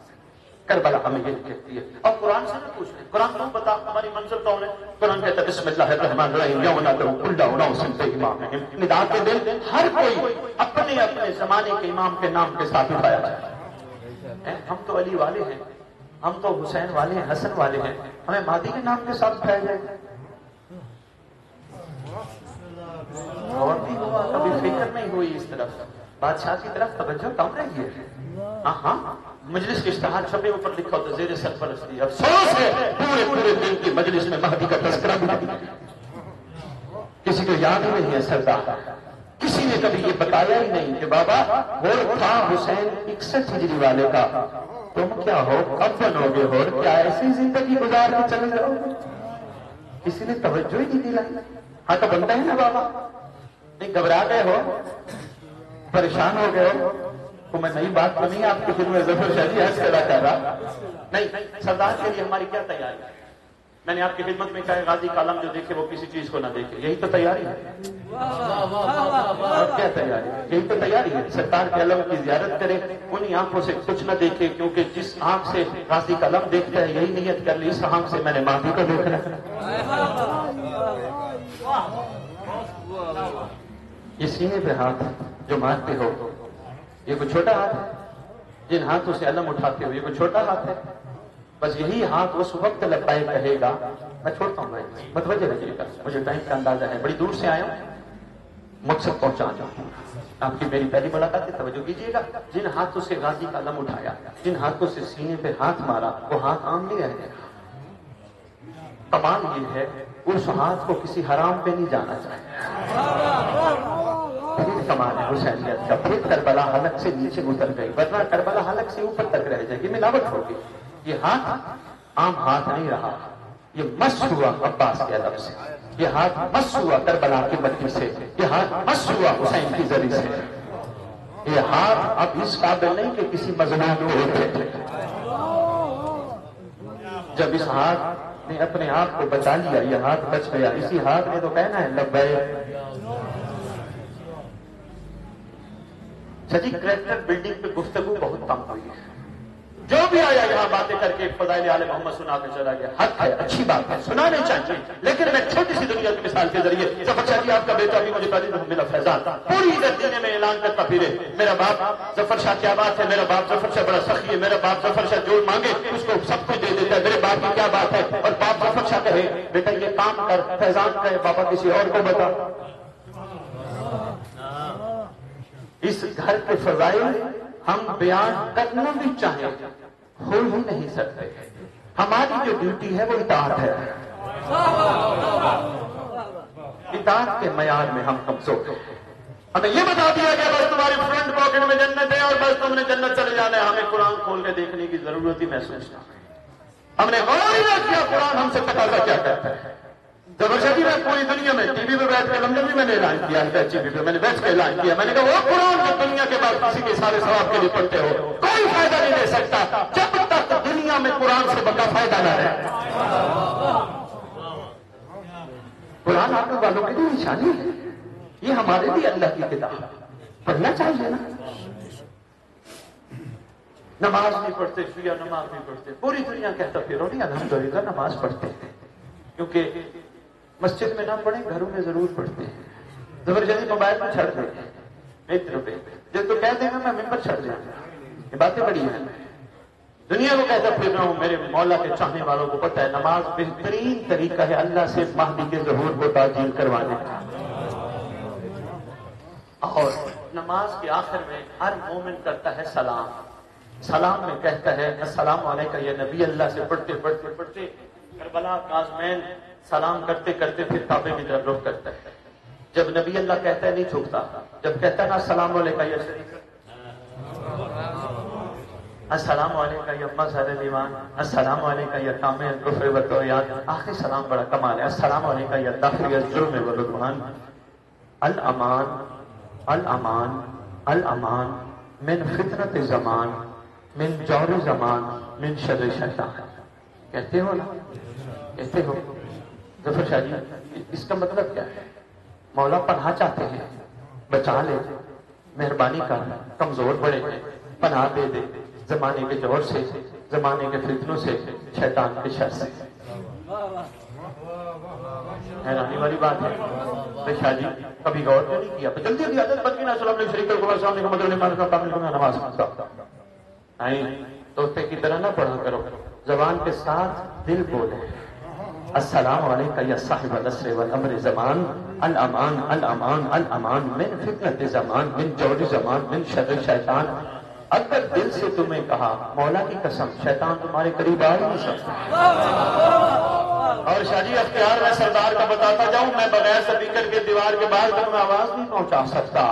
کربلا ہمیں یہ کہتی ہے. اور قرآن سے نہ پوچھ رہے, قرآن تم بتا ہماری منزل کون ہے؟ قرآن کہتا ہے بسم اللہ الرحمن الرحیم یوم ندعو کل اناس بامامہم. ندا کے دن ہر کوئی اپنے اپنے زمانے کے امام کے نام کے ساتھ اٹھایا جائے. ہم تو علی والے ہیں, ہم تو حسین والے ہیں, حسن والے ہیں, ہمیں مہدی کے نام کے ساتھ اٹھایا جائے. اور بھی ہوا, کبھی فکر نہیں ہوئی اس طرف, بادشاہ کی طرف توجہ کم رہی ہے. ہاں مجلس کے اشتہار چھپے اوپر لکھا ہوتا زیر سرپرستی. افسوس ہے پورے دن کی مجلس میں مہدی کا تذکرہ بھی نہیں, کسی کو یاد ہی نہیں ہے سردار. کسی نے کبھی یہ بتایا ہی نہیں کہ بابا وہ تھا حسین 61 ہجری والے کا, تم کیا ہو, کب بنوگے, ہو کیا ایسی زندگی گزار کے چلے جاؤ. کسی نے توجہ ہی نہیں دلائی. ہاں تو بنتا ہے نا بابا. نہیں گھبرا گئے ہو, پریشان ہو گئے ہو, تو میں نئی بات تو نہیں آپ کی فلم میں ظفر شاہی حج پیدا کر رہا. نہیں, سردار کے لیے ہماری کیا تیاری ہے؟ میں نے آپ کی خدمت میں کہا غازی کا علم جو دیکھے وہ کسی چیز کو نہ دیکھے. یہی تو تیاری ہے. اور کیا تیاری ہے؟ یہی تو تیاری ہے. سرکار کے علم کی زیارت کرے, انہی آنکھوں سے کچھ نہ دیکھے, کیونکہ جس آنکھ سے غازی کا علم دیکھتا ہے یہی نیت کر لی اس آنکھ سے میں نے مہدی کو دیکھنا ہے. یہ سینے پہ ہاتھ جو مارتے ہو, یہ کوئی چھوٹا ہاتھ ہے؟ جن ہاتھوں سے علم اٹھاتے ہو یہ کوئی چھوٹا ہاتھ ہے؟ بس یہی ہاتھ اس وقت لبیک کہے گا. میں چھوڑتا ہوں بھائی, متوجہ رہیے گا, مجھے ٹائم کا اندازہ ہے, بڑی دور سے آیا ہوں, مقصد پہنچا جاؤں. آپ کی میری پہلی ملاقات ہے, توجہ کیجیے گا. جن ہاتھوں سے غازی کا علم اٹھایا, جن ہاتھوں سے سینے پہ ہاتھ مارا, وہ ہاتھ عام نہیں رہ گیا. کمال یہ ہے اس ہاتھ کو کسی حرام پہ نہیں جانا چاہیے. پھر کمال ہے حسینیت کا. پھر کربلا حلق سے نیچے اتر گئی, ورنہ کربلا حلق سے اوپر تک رہ جائے گی, ملاوٹ ہوگی. یہ ہاتھ عام ہاتھ نہیں رہا, یہ مس ہوا عباس کے ادب سے, یہ ہاتھ مس ہوا کربلا کی مٹی سے, یہ ہاتھ مس ہوا حسین کی زری سے. یہ ہاتھ اب اس قابل نہیں کہ کسی مظلوم کو ہوتے. جب اس ہاتھ نے اپنے آپ کو بچا لیا, یہ ہاتھ بچ گیا, اسی ہاتھ نے تو کہنا ہے لبیک. سچی کریکٹر بلڈنگ پہ گفتگو بہت کم ہوئی ہے. جو بھی آیا یہاں باتیں کر کے فضائل آل محمد سنا کے چلا گیا. حق ہے, اچھی بات ہے, سنانے چاہیے, لیکن میں چھوٹی سی دنیا کی مثال کے ذریعے ظفر شاہ جی آپ کا بیٹا بھی مجھے قدیم ملا فیضان پوری عزت دینے میں اعلان کرتا پھرے, میرا باپ ظفر شاہ کیا بات ہے, میرا باپ ظفر شاہ بڑا سخی ہے, میرا باپ ظفر شاہ جو مانگے اس کو سب کچھ دے دیتا ہے, میرے باپ کی کیا بات ہے. اور باپ ظفر شاہ کہے بیٹا یہ کام کر, فیضان کہے بابا کسی اور کو بتا. اس گھر کے فضائل ہم بیان کرنا بھی چاہیں ہو ہی نہیں سکتے. ہماری جو ڈیوٹی ہے وہ اطاعت ہے. اطاعت کے معیار میں ہم کمزور ہیں. ہمیں یہ بتا دیا گیا بس تمہاری فرنٹ پاکٹ میں جنت ہے اور بس تم نے جنت چلے جانا ہے. ہمیں قرآن کھول کے دیکھنے کی ضرورت ہی محسوس نہ. ہم نے غور ہی نہ کیا قرآن ہم سے تقاضا کیا کرتا ہے. زبردستی میں پوری دنیا میں ٹی وی پہ بیٹھ کے لندن میں نے اعلان کیا ہے, ٹی وی پہ میں نے بیٹھ کے اعلان کیا, میں نے کہا وہ قرآن جو دنیا کے بعد کسی کے سارے ثواب کے لیے پڑھتے ہو کوئی فائدہ نہیں دے سکتا جب تک دنیا میں قرآن سے بڑا فائدہ نہ رہے. قرآن آپ والوں کے لیے نشانی ہے, یہ ہمارے لیے اللہ کی کتاب پڑھنا چاہیے نا. نماز نہیں پڑھتے, شیعہ نماز نہیں پڑھتے, پوری دنیا کہتا پھر نہیں الحمدللہ نماز پڑھتے ہیں, کیونکہ مسجد میں نہ پڑھیں گھروں میں ضرور پڑھتے ہیں. زبردستی موبائل میں چھڑ دیتے ہیں متر پہ, جب تو کہہ دیں گا میں ممبر چھڑ جاؤں گا, یہ باتیں بڑی ہیں. دنیا کو کہتا پھر رہا ہوں, میرے مولا کے چاہنے والوں کو پتہ ہے نماز بہترین طریقہ ہے اللہ سے مہدی کے ظہور کو تعجیل کروانے کا. اور نماز کے آخر میں ہر مومن کرتا ہے سلام. سلام میں کہتا ہے السلام علیکم یا نبی اللہ سے پڑھتے پڑھتے پڑھتے کربلا کاظمین سلام کرتے کرتے پھر کعبے کی طرف رخ کرتا ہے. جب نبی اللہ کہتا ہے نہیں جھکتا, جب کہتا ہے نا السلام علیکم یا شریف, السلام علیکم یا مظہر الایمان, السلام علیکم یا کامل الکفر والطغیان, آخری سلام بڑا کمال ہے. السلام علیکم یا دافع الظلم والعدوان, الامان الامان الامان من فتنۃ زمان من جور زمان من شر شیطان. کہتے ہو نا, کہتے ہو ظفر شاہ جی, اس کا مطلب کیا ہے؟ مولا پناہ چاہتے ہیں, بچا لے, مہربانی کر, کمزور پڑے, پناہ دے دے زمانے کے جور سے, زمانے کے فتنوں سے, شیطان کے شر سے. حیرانی والی بات ہے شاہ جی, کبھی غور کیوں نہیں کیا؟ جلدی جلدی عادت بن گئی نا, السلام علیکم شریک کو السلام علیکم مدر ایمان کا کامل کو نماز پڑھتا. نہیں طوطے کی طرح نہ پڑھا کرو, زبان کے ساتھ دل بولے. السلام علیکم یا صاحب العصر والامر زمان, الامان الامان الامان من فتنۃ زمان من جور زمان من شر شیطان. اگر دل سے تمہیں کہا مولا کی قسم شیطان تمہارے قریب آ ہی نہیں سکتا. اور شاہ جی اختیار میں سردار کا بتاتا جاؤں, میں بغیر سپیکر کے دیوار کے باہر تک میں آواز نہیں پہنچا سکتا.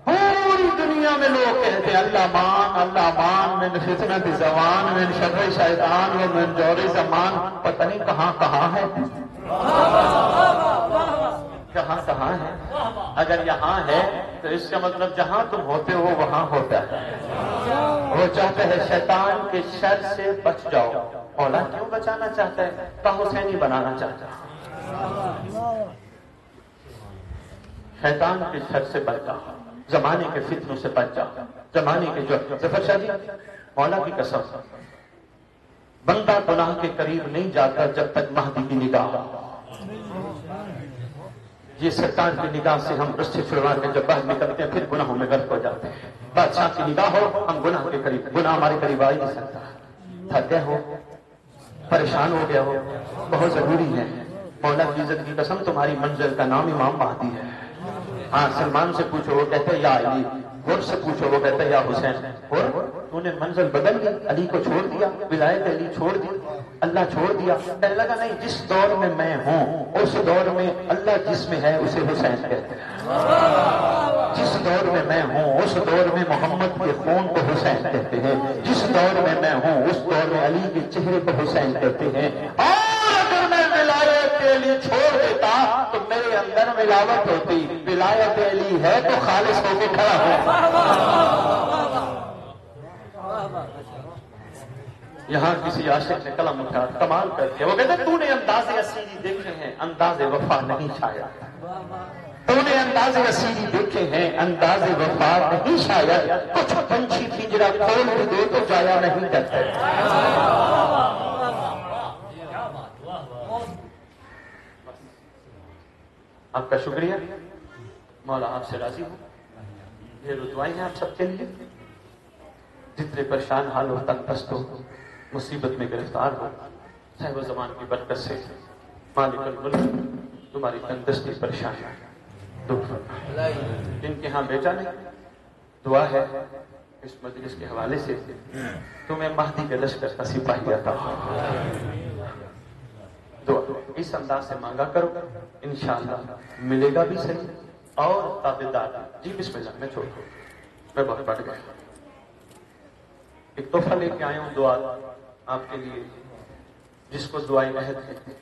پوری دنیا میں لوگ کہتے ہیں اللہ مان من فتنۃ زمان من شر شیطان و من جور زمان. پتہ نہیں کہاں کہاں ہے, کہاں کہاں ہے. اگر یہاں ہے تو اس کا مطلب جہاں تم ہوتے ہو وہاں ہوتا ہے. وہ چاہتا ہے شیطان کے شر سے بچ جاؤ. مولا کیوں بچانا چاہتا ہے؟ کا حسینی بنانا چاہتا ہے. شیطان کے شر سے بچ جاؤ, زمانے کے فتنوں سے بچ جاؤ, زمانے کے جو. ظفر شاہ جی مولا کی قسم, بندہ گناہ کے قریب نہیں جاتا جب تک مہدی کی نگاہ. یہ سرکار کی نگاہ سے ہم رستے چھڑوا کے جب باہر نکلتے ہیں پھر گناہوں میں غرق ہو جاتے ہیں. بادشاہ کی نگاہ ہو ہم گناہ کے قریب, گناہ ہمارے قریب آ ہی نہیں سکتا. تھک گئے ہو, پریشان ہو گیا ہو, بہت ضروری ہے. مولا کی عزت کی قسم تمہاری منزل کا نام امام مہدی ہے. ہاں سلمان سے پوچھو وہ کہتے ہیں یا علی, غور سے پوچھو وہ کہتے ہیں یا حسین. اور تو نے منزل بدل دی, علی کو چھوڑ دیا, ولایت علی چھوڑ دی, اللہ چھوڑ دیا. کہنے لگا نہیں, جس دور میں میں ہوں اس دور میں اللہ جس میں ہے اسے حسین کہتے ہیں. جس دور میں ہوں اس دور میں محمد کے خون کو حسین کہتے ہیں. جس دور میں ہوں اس دور میں علی کے چہرے کو حسین کہتے ہیں. اور اگر میں ولایت علی چھوڑ دیتا تو میرے اندر ملاوٹ ہوتی. ولایت علی ہے تو خالص ہو کے کھڑا ہو. یہاں کسی عاشق نے قلم اٹھا کمال کر کے وہ کہتے ہیں تو نے انداز اسیری دیکھے ہیں انداز وفا نہیں شاید. تو نے انداز اسیری دیکھے ہیں انداز وفا نہیں شاید. کچھ پنچھی پنجرا کھول کے دے تو جایا نہیں کرتے. آپ کا شکریہ مولا, آپ سے راضی ہوں. یہ رتوائیں ہیں آپ سب کے لیے. جتنے پریشان حال ہو, تنگ پست ہو, مصیبت میں گرفتار ہو, صاحب زمان کی برکت سے مالک الملک تمہاری تندرستی پریشانی دور فرما. جن کے ہاں بیٹا نہیں, دعا ہے اس مجلس کے حوالے سے تمہیں مہدی کے لشکر کا سپاہی عطا ہو. دعا اس انداز سے مانگا کرو, انشاءاللہ ملے گا بھی صحیح. اور تابعدار جی بسم اللہ, میں چھوڑ دوں, میں بہت بڑھ گیا. ایک تحفہ لے کے آیا ہوں دعا آپ کے لیے. جس کو دعائے عہد کہتے ہیں.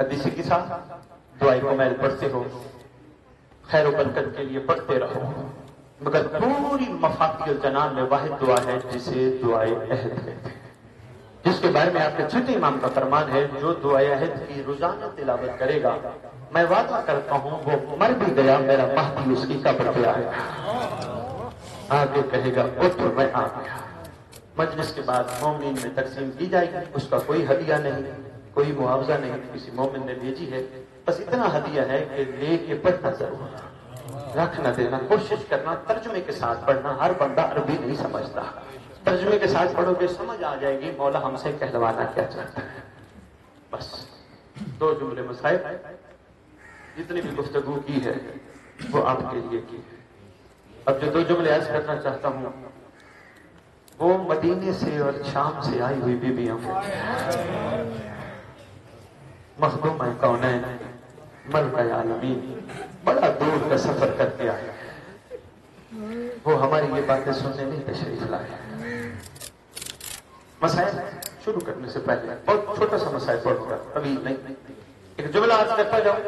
حدیث کے ساتھ دعائے کمیل پڑھتے ہو، خیر و برکت کے لیے پڑھتے رہو، مگر پوری مفاتیح الجنان میں واحد دعا ہے جسے دعائے عہد کہتے ہیں، جس کے بارے میں آپ کے چھٹے امام کا فرمان ہے جو دعائے عہد کی روزانہ تلاوت کرے گا میں وعدہ کرتا ہوں وہ مر بھی گیا میرا مہدی اس کی قبر پہ آئے گا، آگے کہے گا اٹھ میں آ گیا. مجلس کے بعد مومنین میں تقسیم کی جائے گی، اس کا کوئی ہدیہ نہیں، کوئی معاوضہ نہیں، کسی مومن نے بھیجی ہے، بس اتنا ہدیہ ہے کہ لے کے پڑھنا ضرور، رکھ نہ دینا، کوشش کرنا ترجمے کے ساتھ پڑھنا. ہر بندہ عربی نہیں سمجھتا، ترجمے کے ساتھ پڑھو گے سمجھ آ جائے گی مولا ہم سے کہلوانا کیا چاہتا ہے. بس 2 جملے مسائل جتنی بھی گفتگو کی ہے وہ آپ کے لیے کی ہے. اب جو 2 جملے عرض کرنا چاہتا ہوں وہ مدینے سے اور شام سے آئی ہوئی بیویوں کے مخدومہ کونین ملکہ عالمین بڑا دور کا سفر کر کے آئے، وہ ہماری یہ باتیں سننے نہیں تشریف لائے. مسائل شروع کرنے سے پہلے بہت چھوٹا سا مسائل پڑھوں گا، ابھی نہیں، ایک جملہ آج کرتا جاؤں.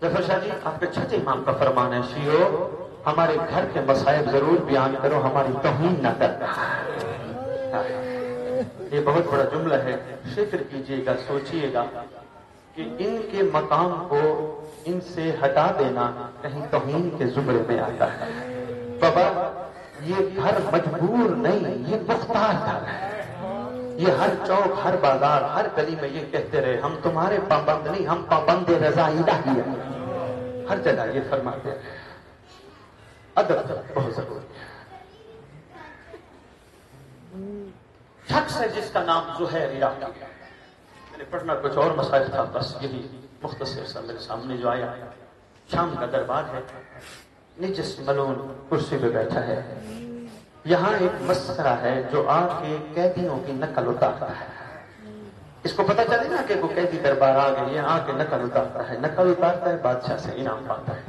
ظفر شاہ جی آپ کے چھٹے امام کا فرمان ہے شیعو ہمارے گھر کے مسائل ضرور بیان کرو، ہماری توہین نہ کرنا. یہ بہت بڑا جملہ ہے، فکر کیجئے گا، سوچئے گا کہ ان کے مقام کو ان سے ہٹا دینا کہیں توہین کے زمرے میں آتا ہے. بابا یہ گھر مجبور نہیں، یہ مختار گھر ہے. یہ ہر چوک، ہر بازار، ہر گلی میں یہ کہتے رہے ہم تمہارے پابند نہیں، ہم پابند رضا الہی ہیں. ہر جگہ یہ فرماتے ہیں. ادب بہت ضروری ہے. شخص ہے جس کا نام زہیر عراقی ہے. میں نے پڑھنا کچھ اور مسائل تھا، بس یہی مختصر سا میرے سامنے جو آیا. شام کا دربار ہے، نجس ملون کرسی پہ بیٹھا ہے. یہاں ایک مسخرہ ہے جو آ کے قیدیوں کی نقل اتارتا ہے. اس کو پتہ چلے نا کہ کوئی قیدی دربار آ گئی، آ کے نقل اتارتا ہے، نقل اتارتا ہے، بادشاہ سے انعام پاتا ہے.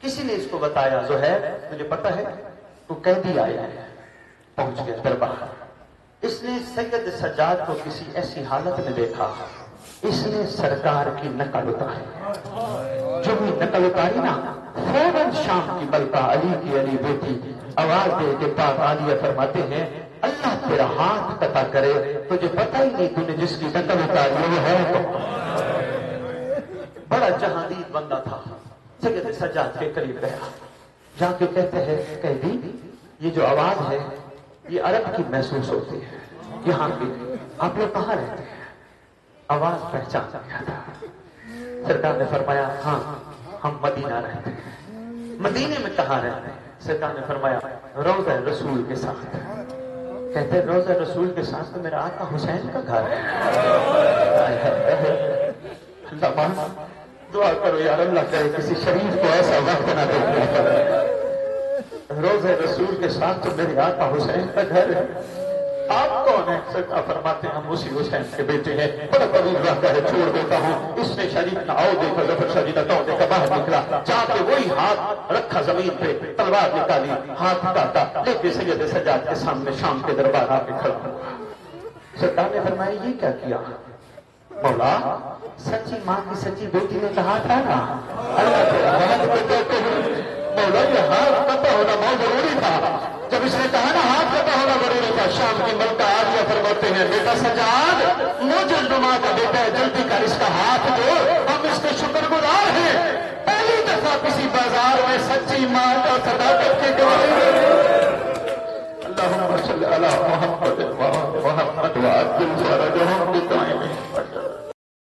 کسی نے اس کو بتایا زہیر مجھے پتا ہے تو قیدی آیا ہے، پہنچ گیا دربار. اس نے سید سجاد کو کسی ایسی حالت میں دیکھا، اس نے سرکار کی نقل اتاری. جو بھی نقل اتاری نا فوراً شام کی ملکہ علی کی علی بیٹی آواز دے کے پاک عالیہ فرماتے ہیں اللہ تیرا ہاتھ قطع کرے، تجھے پتہ ہی نہیں تو نے جس کی نقل اتاری وہ ہے تو. بڑا جہاندید بندہ تھا. سید سجاد کے قریب گیا، جا کے کہتے ہیں قیدی یہ جو آواز ہے یہ عرب کی محسوس ہوتی ہے، یہاں کی آپ لوگ کہاں رہتے ہیں؟ آواز پہچان گیا تھا. سرکار نے فرمایا ہاں ہم مدینہ رہتے ہیں. مدینے میں کہاں رہتے ہیں؟ سرکار نے فرمایا روضہ رسول کے ساتھ. کہتے ہیں روضہ رسول کے ساتھ تو میرا آقا حسین کا گھر ہے. اللہ مان دعا کرو یار اللہ کرے کسی شریف کو ایسا وقت نہ دے. روضہ رسول کے ساتھ تو میرے آقا حسین کا گھر ہے. آپ کون ہیں؟ سرکار فرماتے ہیں ہم اسی حسین کے بیٹے ہیں. بڑا طویل راستہ ہے، چھوڑ دیتا ہوں. اس نے شریف نہ آؤ دیکھا، ظفر شاہ جی نہ تو دیکھا، باہر نکلا، جا کے وہی ہاتھ رکھا زمین پہ، تلوار نکالی، ہاتھ کاٹا، لے کے سید سجاد کے سامنے شام کے دربار آ کے کھڑا ہوا. سرکار نے فرمایا یہ کیا کیا؟ مولا سچی ماں کی سچی بیٹی نے کہا تھا نا اللہ تیرا ہاتھ قطع ہونا. مولا یہ ہاتھ قطع ہونا بہت ضروری تھا. جب اس نے کہا نا ہاتھ قطع ہونا ضروری تھا، شام کی ملکہ عالیہ فرماتے ہیں بیٹا سجاد مجھ نما کا بیٹا ہے، جلدی کر اس کا ہاتھ دو، ہم اس کے شکر گزار ہیں. پہلی دفعہ کسی بازار میں سچی ماں کا صداقت کے گواہی. اللہم صلی علی محمد و محمد وعجل فرجہم بقائم.